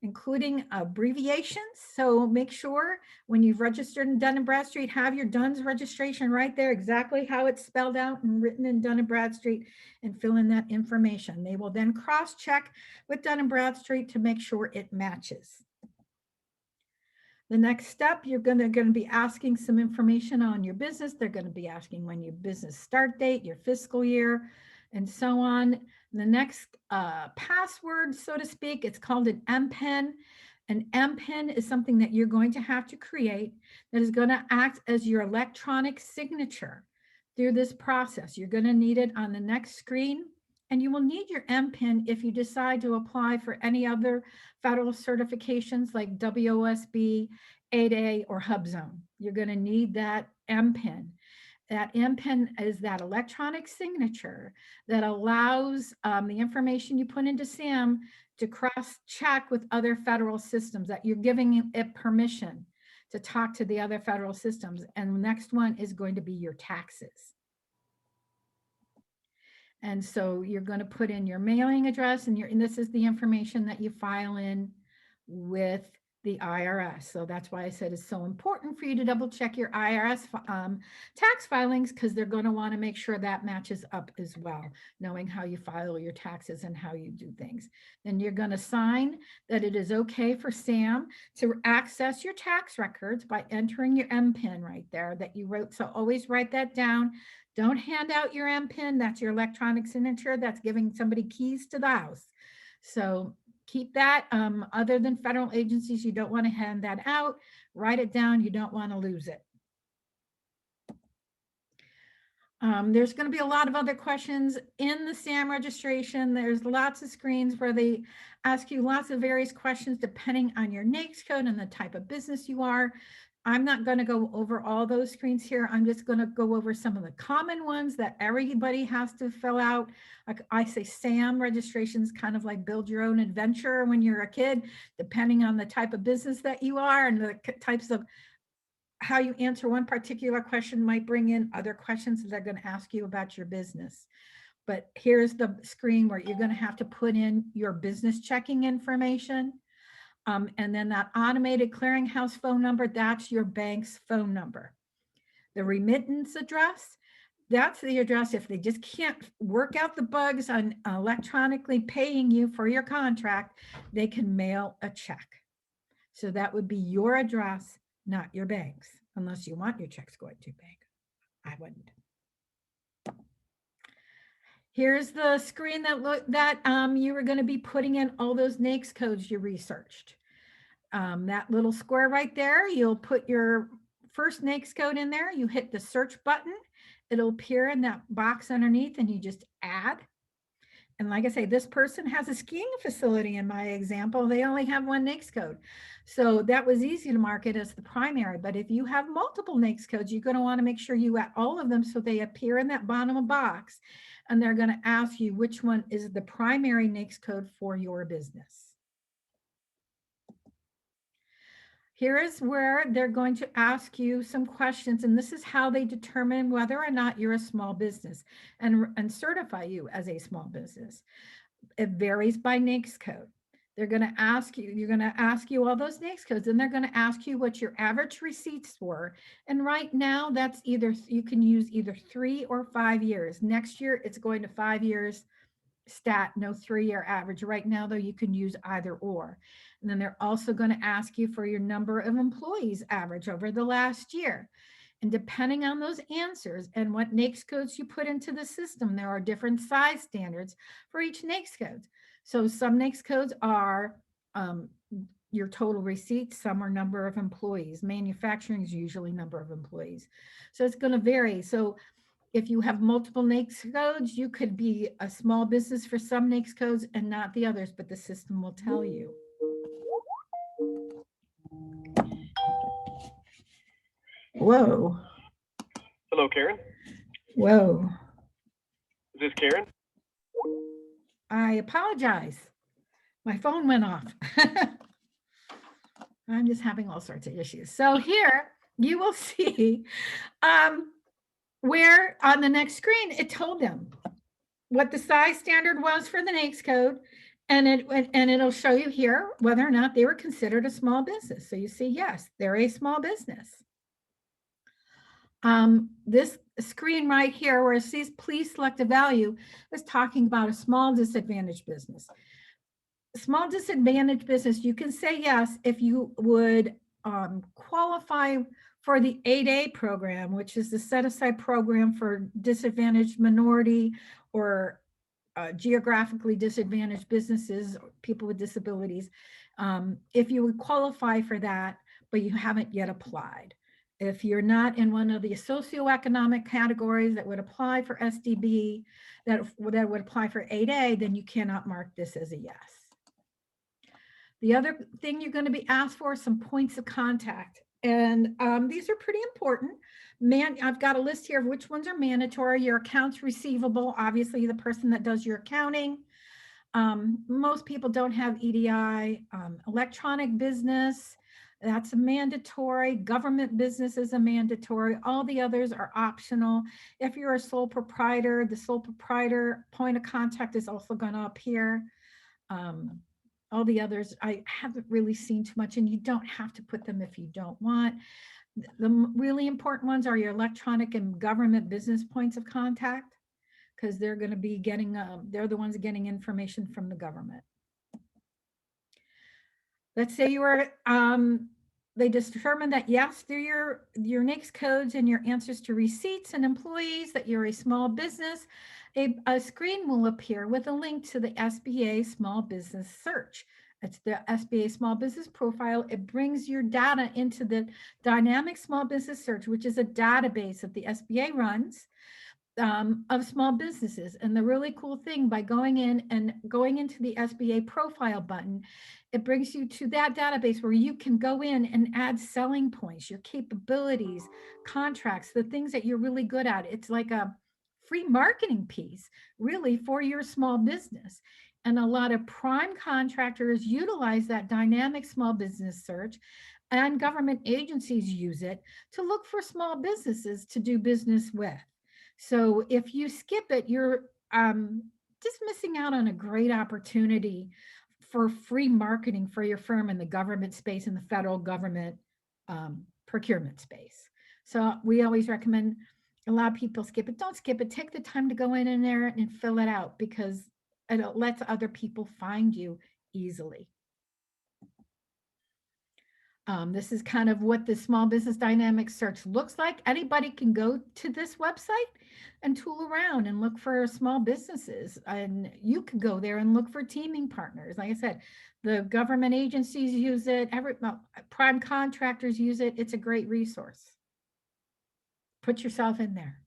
including abbreviations. So make sure when you've registered in Dun & Bradstreet, have your DUNS registration right there, exactly how it's spelled out and written in Dun & Bradstreet, and fill in that information. They will then cross-check with Dun & Bradstreet to make sure it matches. The next step, you're going to be asking some information on your business. They're going to be asking when your business start date, your fiscal year, and so on. The next password, so to speak, it's called an MPIN. An MPIN is something that you're going to have to create that is going to act as your electronic signature through this process. You're going to need it on the next screen, and you will need your MPIN if you decide to apply for any other federal certifications like WOSB, 8A, or HubZone. You're going to need that MPIN. That MPIN is that electronic signature that allows the information you put into SAM to cross-check with other federal systems, that you're giving it permission to talk to the other federal systems. And the next one is going to be your taxes. And so you're going to put in your mailing address, and this is the information that you file in with the IRS. So that's why I said it's so important for you to double check your IRS tax filings, because they're going to want to make sure that matches up as well, knowing how you file your taxes and how you do things. Then you're going to sign that it is okay for SAM to access your tax records by entering your MPIN right there that you wrote. So always write that down. Don't hand out your MPIN. That's your electronic signature. That's giving somebody keys to the house. So keep that. Other than federal agencies, you don't want to hand that out. Write it down. You don't want to lose it. There's going to be a lot of other questions in the SAM registration. There's lots of screens where they ask you lots of various questions depending on your NAICS code and the type of business you are. I'm not going to go over all those screens here. I'm just going to go over some of the common ones that everybody has to fill out. Like I say, SAM registration is kind of like build your own adventure when you're a kid, depending on the type of business that you are and the types of how you answer one particular question might bring in other questions that they're going to ask you about your business. But here's the screen where you're going to have to put in your business checking information. And then that automated clearinghouse phone number, that's your bank's phone number. The remittance address, that's the address if they just can't work out the bugs on electronically paying you for your contract, they can mail a check. So that would be your address, not your bank's, unless you want your checks going to bank. I wouldn't. Here's the screen that you were going to be putting in all those NAICS codes you researched. That little square right there, you'll put your first NAICS code in there. You hit the search button. It'll appear in that box underneath, and you just add. And like I say, this person has a skiing facility in my example. They only have one NAICS code. So that was easy to mark it as the primary. But if you have multiple NAICS codes, you're going to want to make sure you add all of them so they appear in that bottom box. And they're going to ask you which one is the primary NAICS code for your business. Here is where they're going to ask you some questions, and this is how they determine whether or not you're a small business and certify you as a small business. It varies by NAICS code. They're going to ask you, you're going to ask you all those NAICS codes, and they're going to ask you what your average receipts were. And right now, that's either, you can use either 3 or 5 years. Next year, it's going to 5 years. Stat, no 3-year average. Right now, though, you can use either or. And then they're also going to ask you for your number of employees average over the last year. And depending on those answers and what NAICS codes you put into the system, there are different size standards for each NAICS code. So some NAICS codes are your total receipts, some are number of employees. Manufacturing is usually number of employees. So it's going to vary. So if you have multiple NAICS codes, you could be a small business for some NAICS codes and not the others, but the system will tell you. Whoa. Hello, Karen. Whoa. Is this Karen? I apologize. My phone went off. I'm just having all sorts of issues. So here you will see where on the next screen, it told them what the size standard was for the NAICS code. And it'll show you here whether or not they were considered a small business. So you see, yes, they're a small business. This screen right here where it says please select a value is talking about a small disadvantaged business. Small disadvantaged business, you can say yes if you would qualify for the 8A program, which is the set-aside program for disadvantaged minority or geographically disadvantaged businesses, or people with disabilities, if you would qualify for that, but you haven't yet applied. If you're not in one of the socioeconomic categories that would apply for SDB, that would apply for 8A, then you cannot mark this as a yes. The other thing you're going to be asked for is some points of contact. And these are pretty important. I've got a list here of which ones are mandatory. Your accounts receivable, obviously the person that does your accounting. Most people don't have EDI. Electronic business, that's a mandatory. Government business is a mandatory. All the others are optional. If you're a sole proprietor, the sole proprietor point of contact is also going to appear. All the others, I haven't really seen too much, and you don't have to put them if you don't want. The really important ones are your electronic and government business points of contact, because they're going to be getting, they're the ones getting information from the government. Let's say you were, they determined that yes, through your NAICS codes and your answers to receipts and employees, that you're a small business. A screen will appear with a link to the SBA Small Business Search. It's the SBA Small Business Profile. It brings your data into the Dynamic Small Business Search, which is a database that the SBA runs of small businesses. And the really cool thing, by going into the SBA Profile button, it brings you to that database where you can go in and add selling points, your capabilities, contracts, the things that you're really good at. It's like a free marketing piece, really, for your small business. And a lot of prime contractors utilize that dynamic small business search, and government agencies use it to look for small businesses to do business with. So if you skip it, you're just missing out on a great opportunity for free marketing for your firm in the government space, in the federal government procurement space. So we always recommend, a lot of people skip it. Don't skip it. Take the time to go in there and fill it out, because it lets other people find you easily. This is kind of what the Small Business Dynamic Search looks like. Anybody can go to this website and tool around and look for small businesses. And you can go there and look for teaming partners. Like I said, the government agencies use it. Prime contractors use it. It's a great resource. Put yourself in there.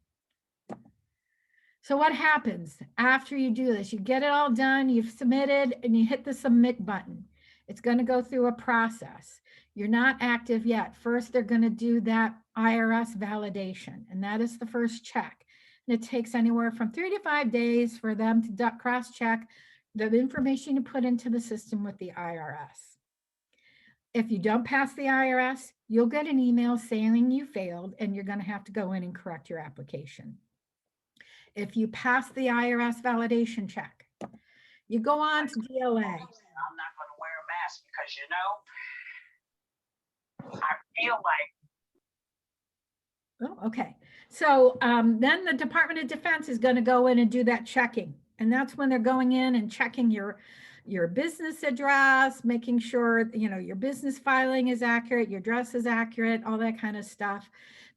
So what happens after you do this? You get it all done, you've submitted, and you hit the submit button. It's going to go through a process. You're not active yet. First, they're going to do that IRS validation, and that is the first check. And it takes anywhere from 3 to 5 days for them to cross-check the information you put into the system with the IRS. If you don't pass the IRS, you'll get an email saying you failed, and you're going to have to go in and correct your application. If you pass the IRS validation check, you go on to DLA. I'm not going to wear a mask because, you know, I feel like. Oh, okay. So then the Department of Defense is going to go in and do that checking. And that's when they're going in and checking your business address, making sure, you know, your business filing is accurate, your address is accurate, all that kind of stuff.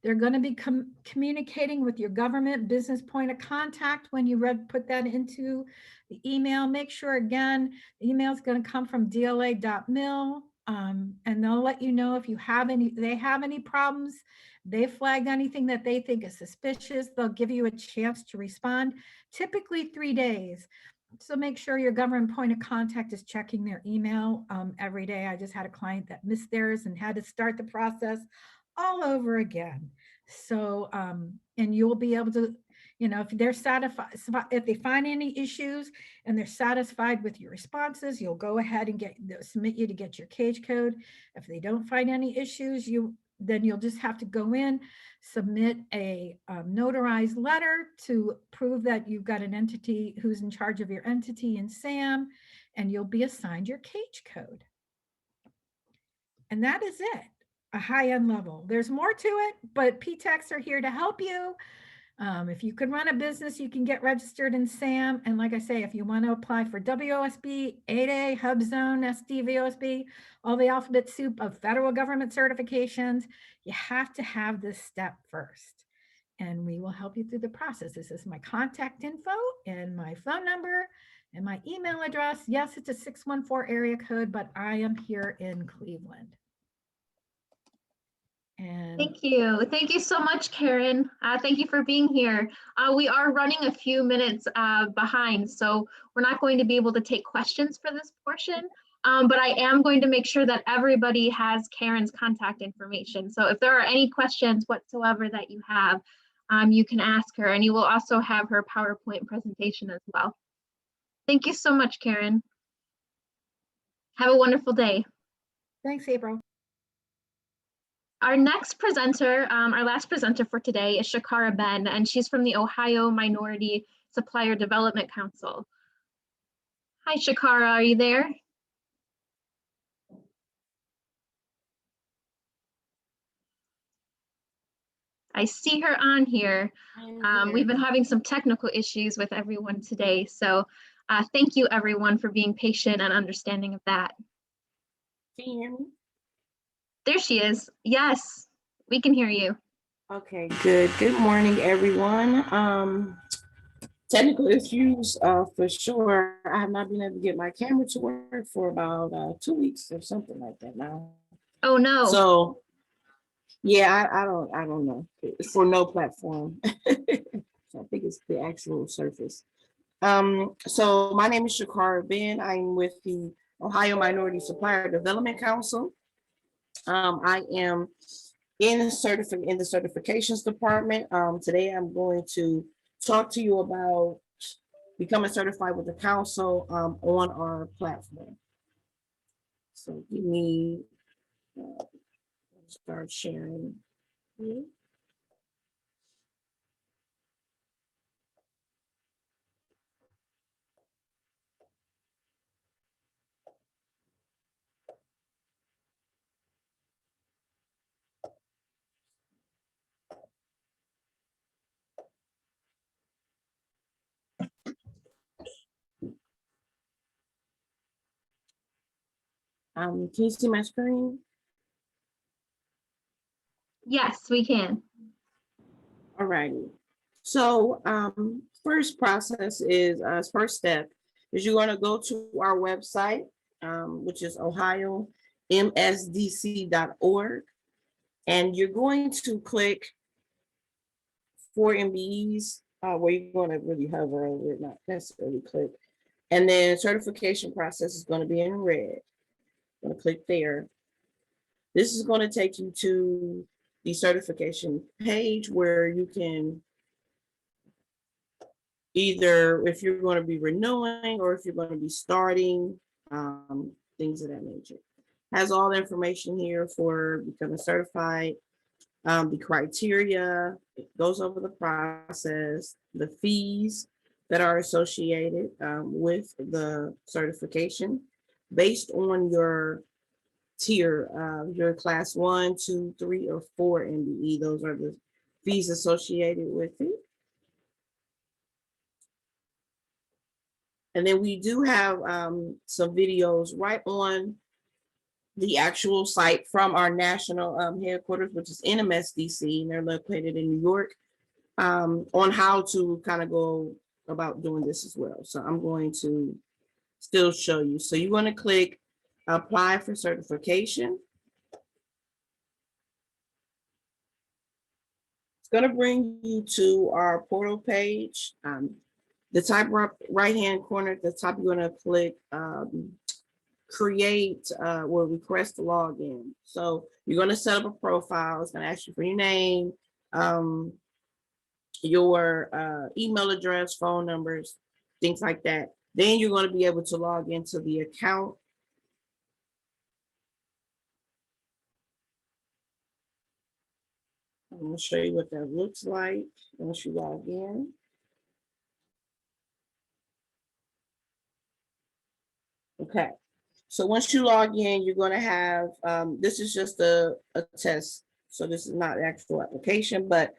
They're going to be communicating with your government business point of contact when you put that into the email. Make sure, again, the email is going to come from DLA.mil, and they'll let you know if you have they have any problems. They flagged anything that they think is suspicious. They'll give you a chance to respond, typically 3 days. So make sure your government point of contact is checking their email every day. I just had a client that missed theirs and had to start the process all over again. So, and you'll be able to, you know, if they're satisfied, if they find any issues and they're satisfied with your responses, you'll go ahead and submit you to get your cage code. If they don't find any issues, then you'll just have to go in, submit a notarized letter to prove that you've got an entity who's in charge of your entity in SAM, and you'll be assigned your cage code. And that is it. A high-end level. There's more to it, but PTACs are here to help you. If you could run a business, you can get registered in SAM. And like I say, if you want to apply for WOSB, 8A, HubZone, SD, VOSB, all the alphabet soup of federal government certifications, you have to have this step first. And we will help you through the process. This is my contact info and my phone number and my email address. Yes, it's a 614 area code, but I am here in Cleveland. And Thank you. Thank you so much, Karen. Thank you for being here. We are running a few minutes behind, so we're not going to be able to take questions for this portion, but I am going to make sure that everybody has Karen's contact information. So if there are any questions whatsoever that you have, you can ask her, and you will also have her PowerPoint presentation as well. Thank you so much, Karen. Have a wonderful day. Thanks, April. Our next presenter, our last presenter for today is Shakara Ben, and she's from the Ohio Minority Supplier Development Council. Hi, Shakara, are you there? I see her on here. We've been having some technical issues with everyone today, so thank you everyone for being patient and understanding of that. Can you hear me? There she is. Yes, we can hear you. Okay, good. Good morning, everyone. Technical issues for sure. I have not been able to get my camera to work for about 2 weeks or something like that now. Oh no. So yeah, I don't know. It's for no platform. So I think it's the actual surface. So my name is Shakara Ben. I'm with the Ohio Minority Supplier Development Council. I am in the certifications department. Today I'm going to talk to you about becoming certified with the council on our platform. So give me, start sharing here. Can you see my screen? Yes, we can. All righty. So first process is first step is you're going to go to our website, which is ohiomsdc.org, and you're going to click for MBEs, where you're going to really hover over it, not necessarily click. And then certification process is going to be in red. I'm going to click there. This is going to take you to the certification page where you can either, if you're going to be renewing or if you're going to be starting, things of that nature. Has all the information here for becoming certified, the criteria, it goes over the process, the fees that are associated with the certification based on your tier, your class 1, 2, 3, or 4 MBE. Those are the fees associated with it. And then we do have some videos right on the actual site from our national headquarters, which is NMSDC, and they're located in New York, on how to kind of go about doing this as well. So I'm going to still show you. So you're going to click apply for certification. It's going to bring you to our portal page. The top right-hand corner at the top, you're going to click create or request to log in. So you're going to set up a profile. It's going to ask you for your name, your email address, phone numbers, things like that. Then you're going to be able to log into the account. I'm going to show you what that looks like once you log in. Okay, so once you log in, you're going to have, this is just a test. So this is not the actual application, but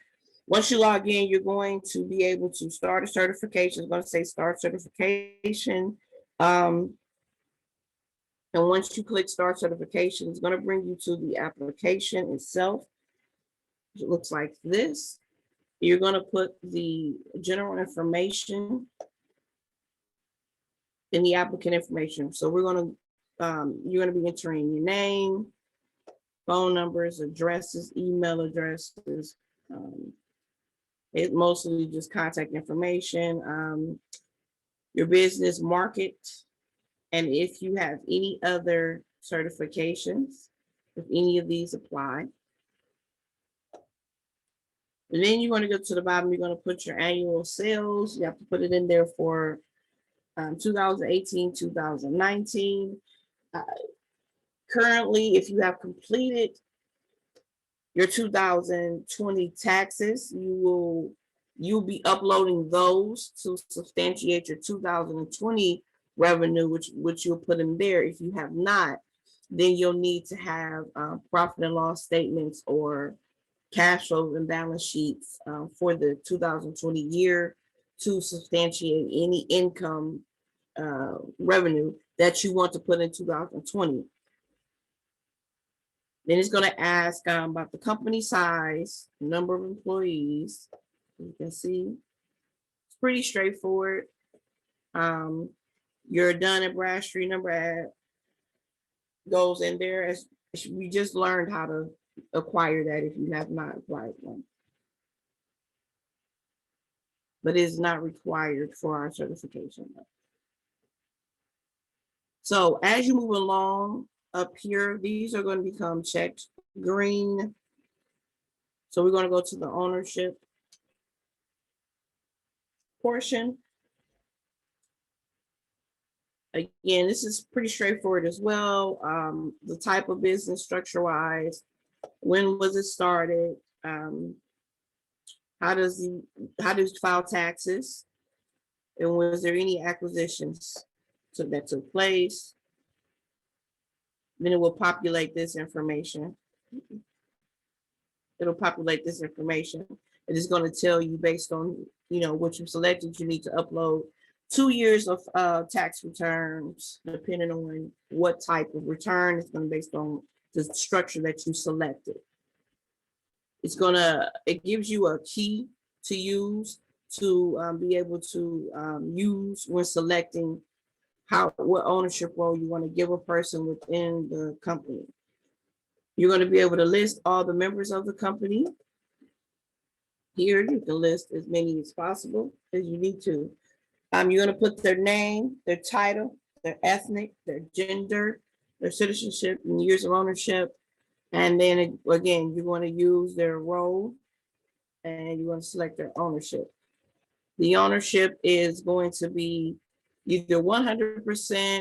Once you log in, you're going to be able to start a certification. It's going to say start certification. And once you click start certification, it's going to bring you to the application itself. It looks like this. You're going to put the general information in the applicant information. So we're going to, you're going to be entering your name, phone numbers, addresses, email addresses. It mostly just contact information, your business market, and if you have any other certifications, if any of these apply. And then you're going to go to the bottom, you're going to put your annual sales. You have to put it in there for 2018, 2019. Currently, if you have completed your 2020 taxes, you'll be uploading those to substantiate your 2020 revenue, which you'll put in there. If you have not, then you'll need to have profit and loss statements or cash flow and balance sheets for the 2020 year to substantiate any income revenue that you want to put in 2020. Then it's going to ask about the company size, number of employees. You can see it's pretty straightforward. Your Dun and Bradstreet number goes in there, as we just learned how to acquire that if you have not acquired one. But it's not required for our certification. So as you move along up here, these are going to become checked green. So we're going to go to the ownership portion. Again, this is pretty straightforward as well. The type of business structure-wise, when was it started? How does you file taxes? And was there any acquisitions that took place? Then it will populate this information. It'll populate this information. It is going to tell you based on what you selected, you need to upload 2 years of tax returns, depending on what type of return. It's going to be based on the structure that you selected. It gives you a key to use to be able to use when selecting what ownership role you want to give a person within the company. You're going to be able to list all the members of the company. Here you can list as many as possible as you need to. You're going to put their name, their title, their ethnic, their gender, their citizenship, and years of ownership. And then again, you're going to use their role and you're going to select their ownership. The ownership is going to be either 100%,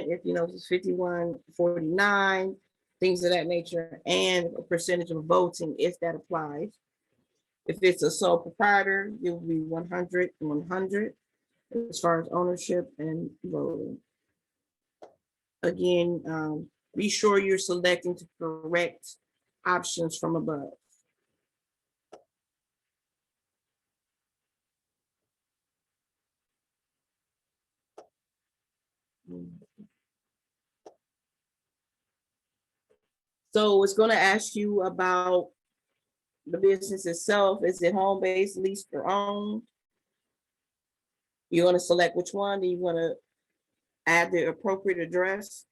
if it's 51-49, things of that nature, and a percentage of voting if that applies. If it's a sole proprietor, it will be 100-100 as far as ownership and voting. Again, be sure you're selecting the correct options from above. So it's going to ask you about the business itself. Is it home-based, leased, or owned? You're going to select which one. Then you want to add the appropriate address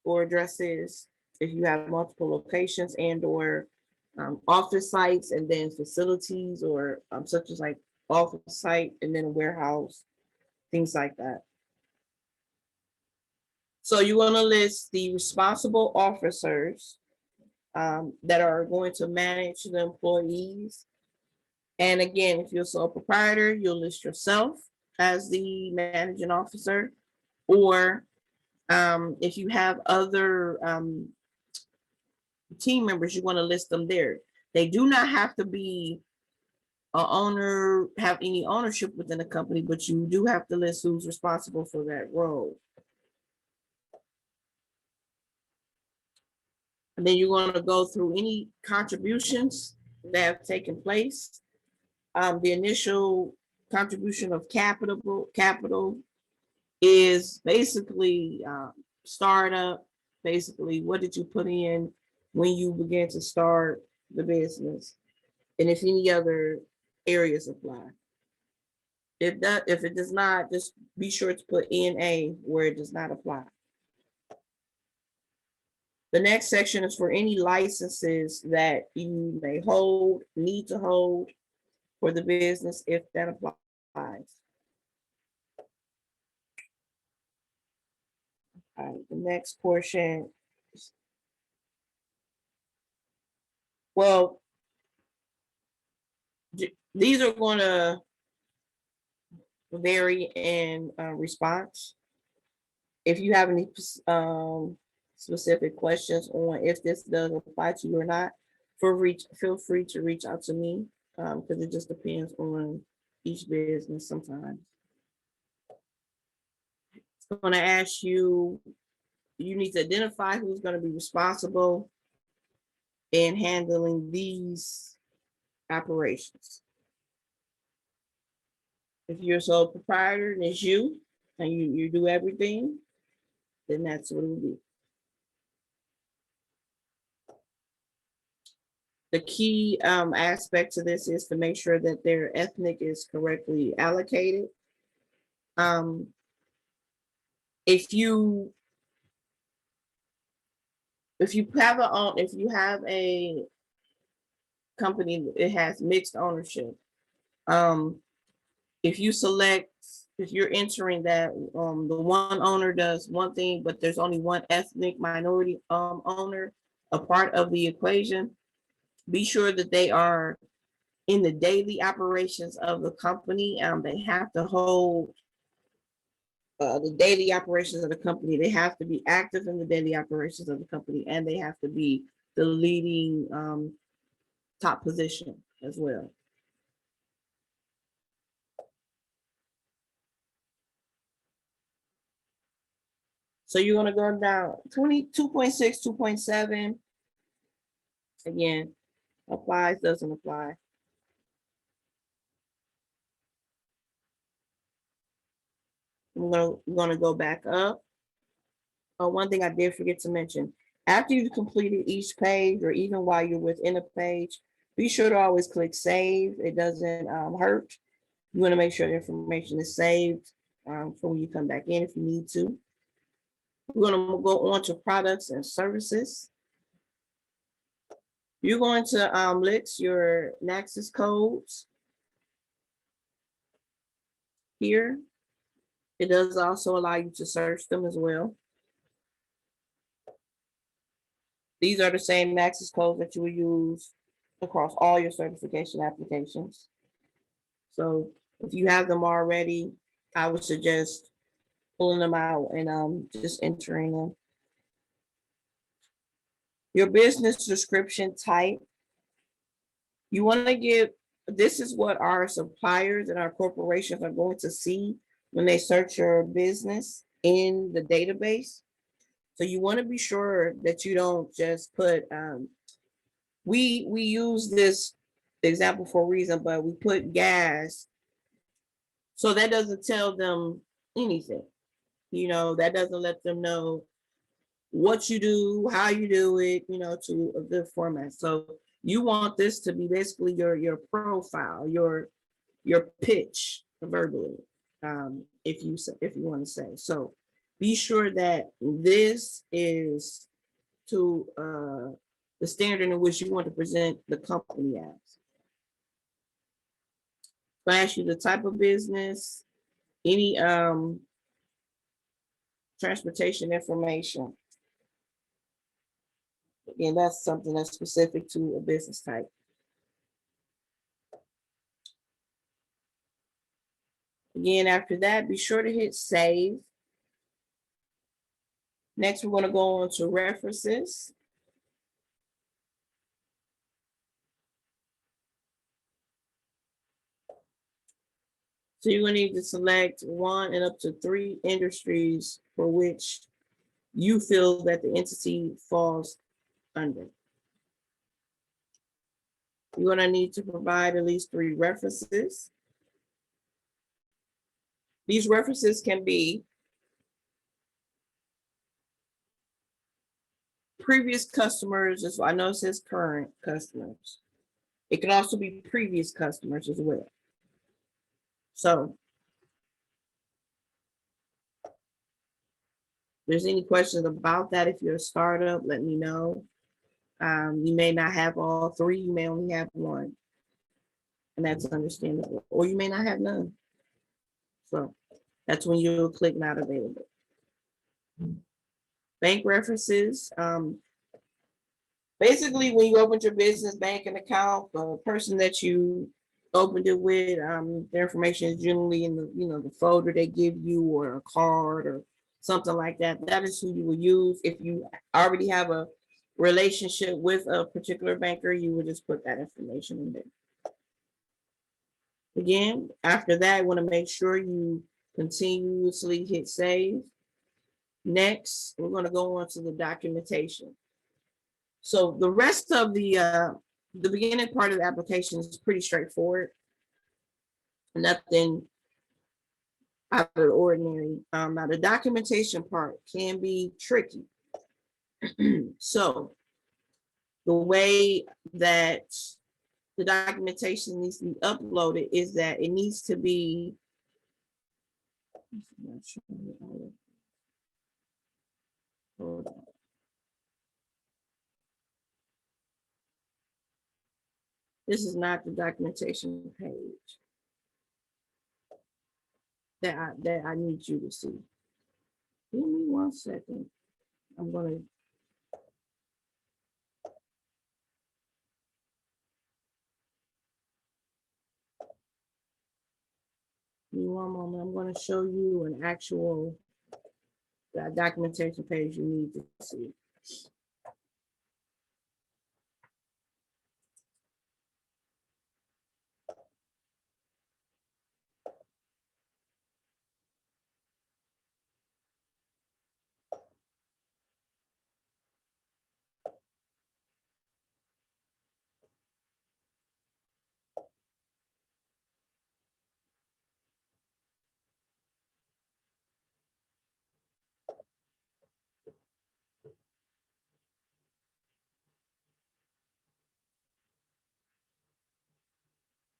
or addresses if you have multiple locations and or office sites, and then facilities or such as like office site and then a warehouse, things like that. So you want to list the responsible officers that are going to manage the employees. And again, if you're a sole proprietor, you'll list yourself as the managing officer, or if you have other team members, you want to list them there. They do not have to be an owner, have any ownership within the company, but you do have to list who's responsible for that role. And then you're going to go through any contributions that have taken place. The initial contribution of capital is basically startup. Basically, what did you put in when you began to start the business, and if any other areas apply. If it does not, just be sure to put NA where it does not apply. The next section is for any licenses that you may hold, need to hold for the business, if that applies. All right, the next portion. Well, these are going to vary in response. If you have any specific questions on if this does apply to you or not, feel free to reach out to me, because it just depends on each business sometimes. It's going to ask you, you need to identify who's going to be responsible in handling these operations. If you're a sole proprietor and it's you, and you do everything, then that's what it will be. The key aspect to this is to make sure that their ethnic is correctly allocated. If you have a company that has mixed ownership, if you're entering that the one owner does one thing, but there's only one ethnic minority owner a part of the equation, be sure that they are in the daily operations of the company. They have to hold the daily operations of the company. They have to be active in the daily operations of the company, and they have to be the leading top position as well. So you're going to go down 22.6, 2.7. Again, applies, doesn't apply. I'm going to go back up. One thing I did forget to mention, after you've completed each page, or even while you're within a page, be sure to always click save. It doesn't hurt. You want to make sure the information is saved for when you come back in if you need to. We're going to go on to products and services. You're going to list your Nexus codes here. It does also allow you to search them as well. These are the same Nexus codes that you will use across all your certification applications. So if you have them already, I would suggest pulling them out and just entering them. Your business description type. You want to give, this is what our suppliers and our corporations are going to see when they search your business in the database. So you want to be sure that you don't just put, we use this example for a reason, but we put gas. So that doesn't tell them anything. You know, that doesn't let them know what you do, how you do it, you know, to a good format. So you want this to be basically your profile, your pitch verbally, if you want to say. So be sure that this is to the standard in which you want to present the company as. So I ask you the type of business, any transportation information. Again, that's something that's specific to a business type. Again, after that, be sure to hit save. Next, we're going to go on to references. So you're going to need to select 1 and up to 3 industries for which you feel that the entity falls under. You're gonna need to provide at least 3 references. These references can be previous customers, as I know it says current customers. It can also be previous customers as well. So if there's any questions about that, if you're a startup, let me know. You may not have all 3, you may only have 1. And that's understandable, or you may not have none. So that's when you'll click not available. Bank references. Basically, when you opened your business banking account, the person that you opened it with, their information is generally in the, the folder they give you, or a card or something like that. That is who you will use. If you already have a relationship with a particular banker, you would just put that information in there. Again, after that, I want to make sure you continuously hit save. Next, we're going to go on to the documentation. So the rest of the beginning part of the application is pretty straightforward. Nothing out of the ordinary. Now the documentation part can be tricky. So the way that the documentation needs to be uploaded is that it needs to be, hold on. This is not the documentation page that I need you to see. Give me 1 second. I'm gonna. Give me 1 moment. I'm going to show you an actual documentation page you need to see.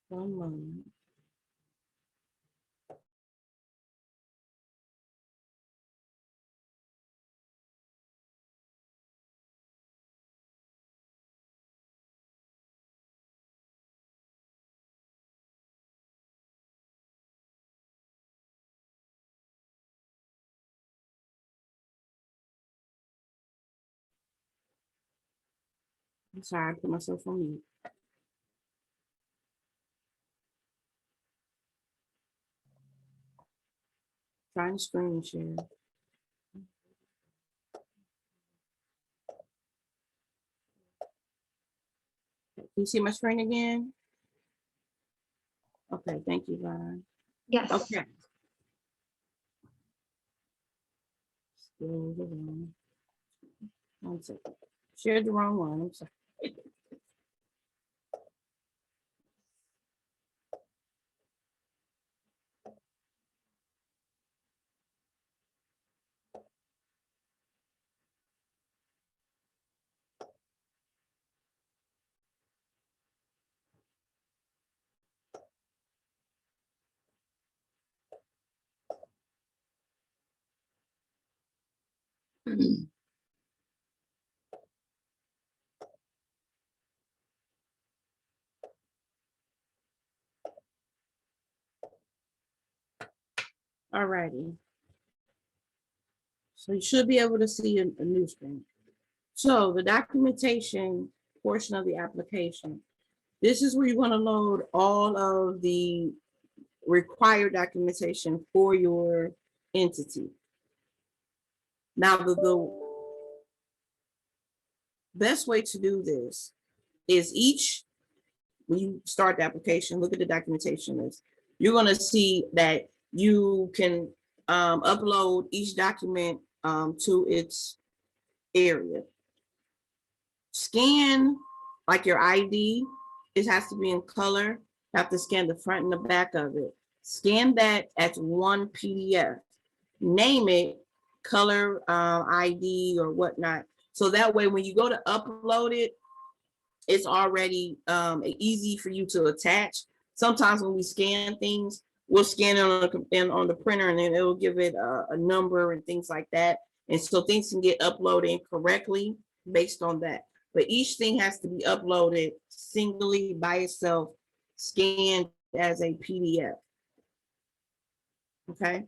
One moment. I'm sorry, I put myself on mute. Trying to screen share. Can you see my screen again? Okay, thank you, Ron. Yes. Okay. Still the wrong. 1 second. Shared the wrong one. I'm sorry. All righty. So you should be able to see a new screen. So the documentation portion of the application, this is where you're going to load all of the required documentation for your entity. Now, the best way to do this is when you start the application, look at the documentation list. You're going to see that you can upload each document to its area. Scan like your ID it has to be in color. You have to scan the front and the back of it. Scan that as one PDF. Name it color ID or whatnot. So that way, when you go to upload it, it's already easy for you to attach. Sometimes when we scan things, we'll scan it on the printer and then it'll give it a number and things like that. And so things can get uploaded correctly based on that. But each thing has to be uploaded singly by itself, scanned as a PDF. Okay,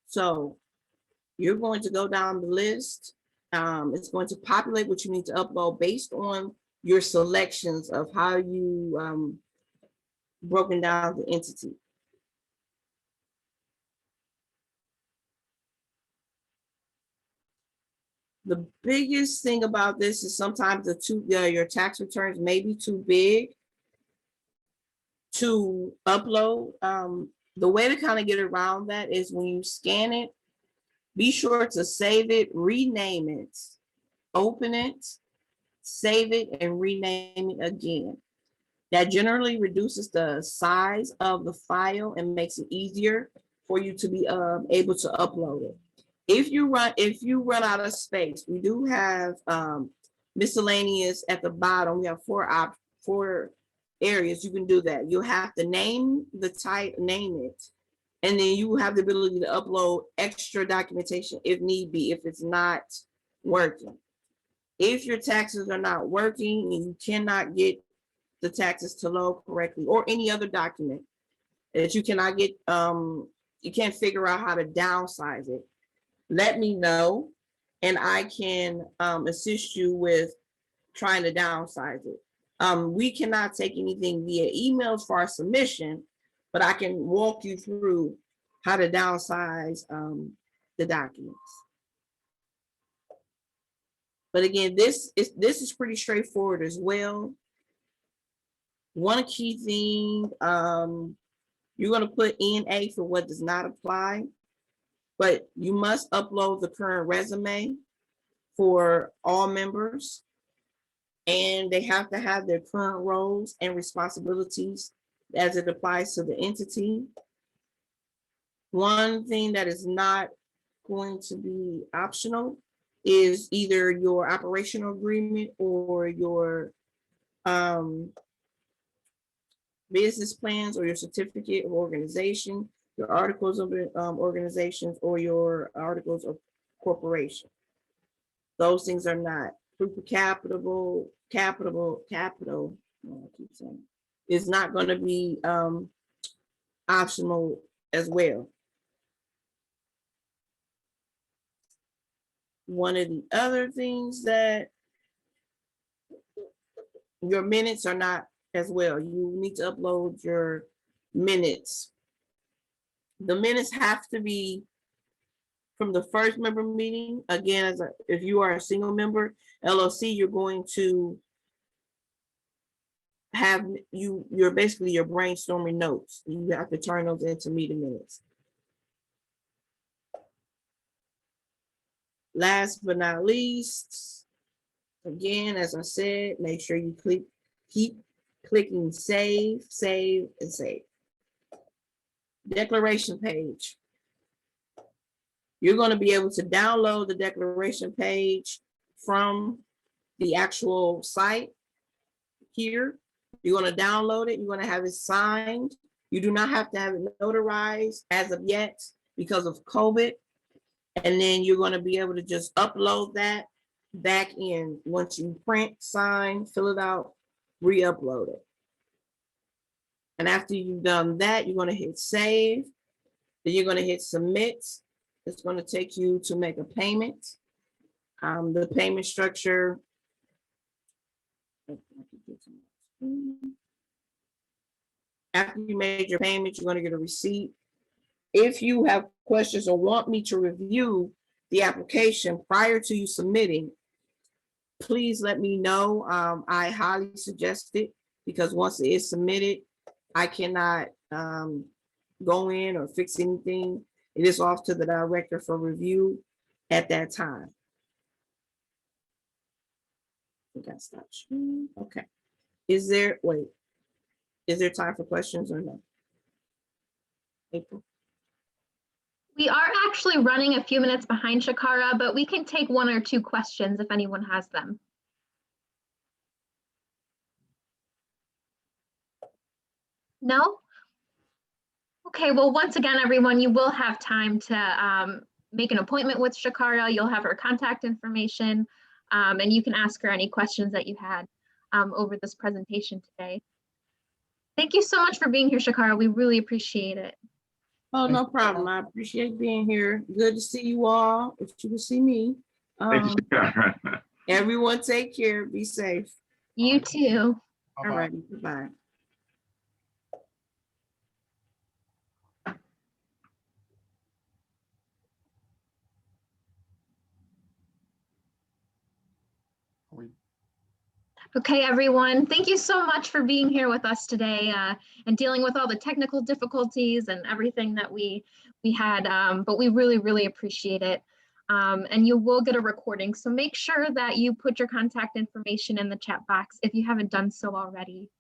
so you're going to go down the list. It's going to populate what you need to upload based on your selections of how you broken down the entity. The biggest thing about this is sometimes your tax returns may be too big to upload. The way to kind of get around that is when you scan it, be sure to save it, rename it, open it, save it, and rename it again. That generally reduces the size of the file and makes it easier for you to be able to upload it. If you run out of space, we do have miscellaneous at the bottom. We have four areas you can do that. You'll have to name the type, name it, and then you have the ability to upload extra documentation if need be, if it's not working. If your taxes are not working and you cannot get the taxes to load correctly, or any other document that you cannot get, you can't figure out how to downsize it, let me know and I can assist you with trying to downsize it. We cannot take anything via emails for our submission, but I can walk you through how to downsize the documents. But again, this is pretty straightforward as well. One key thing, you're going to put NA for what does not apply, but you must upload the current resume for all members, and they have to have their current roles and responsibilities as it applies to the entity. One thing that is not going to be optional is either your operational agreement or your business plans or your certificate of organization, your articles of organizations, or your articles of corporation. Those things are not. Proof of capital is not going to be optional as well. One of the other things that your minutes are not as well. You need to upload your minutes. The minutes have to be from the first member meeting. Again, if you are a single member LLC, you're going to have you're basically your brainstorming notes. You have to turn those into meeting minutes. Last but not least, again, as I said, make sure you keep clicking save, save, and save. Declaration page. You're going to be able to download the declaration page from the actual site here. You're going to download it. You're going to have it signed. You do not have to have it notarized as of yet because of COVID. And then you're going to be able to just upload that back in. Once you print, sign, fill it out, re-upload it. And after you've done that, you're going to hit save. Then you're going to hit submit. It's going to take you to make a payment. The payment structure. After you made your payment, you're going to get a receipt. If you have questions or want me to review the application prior to you submitting, please let me know. I highly suggest it because once it is submitted, I cannot go in or fix anything. It is off to the director for review at that time. I think I stopped. Okay. Is there time for questions or no? April? We are actually running a few minutes behind Shakara, but we can take 1 or 2 questions if anyone has them. No? Okay, well, once again, everyone, you will have time to make an appointment with Shakara. You'll have her contact information, and you can ask her any questions that you had over this presentation today. Thank you so much for being here, Shakara. We really appreciate it. Oh, no problem. I appreciate being here. Good to see you all. If you can see me. Thank you, Shakara. Everyone take care. Be safe. You too. All right. Goodbye. Okay, everyone, thank you so much for being here with us today and dealing with all the technical difficulties and everything that we had, but we really, really appreciate it. And you will get a recording, so make sure that you put your contact information in the chat box if you haven't done so already.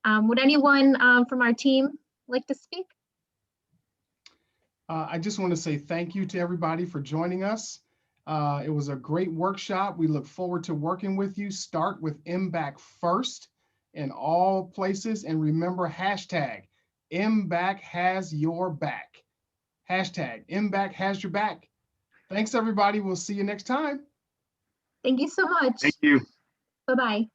Would anyone from our team like to speak? I just want to say thank you to everybody for joining us. It was a great workshop. We look forward to working with you. Start with MBAC first in all places. And remember, hashtag MBAC has your back. Hashtag MBAC has your back. Thanks, everybody. We'll see you next time. Thank you so much. Thank you. Bye-bye.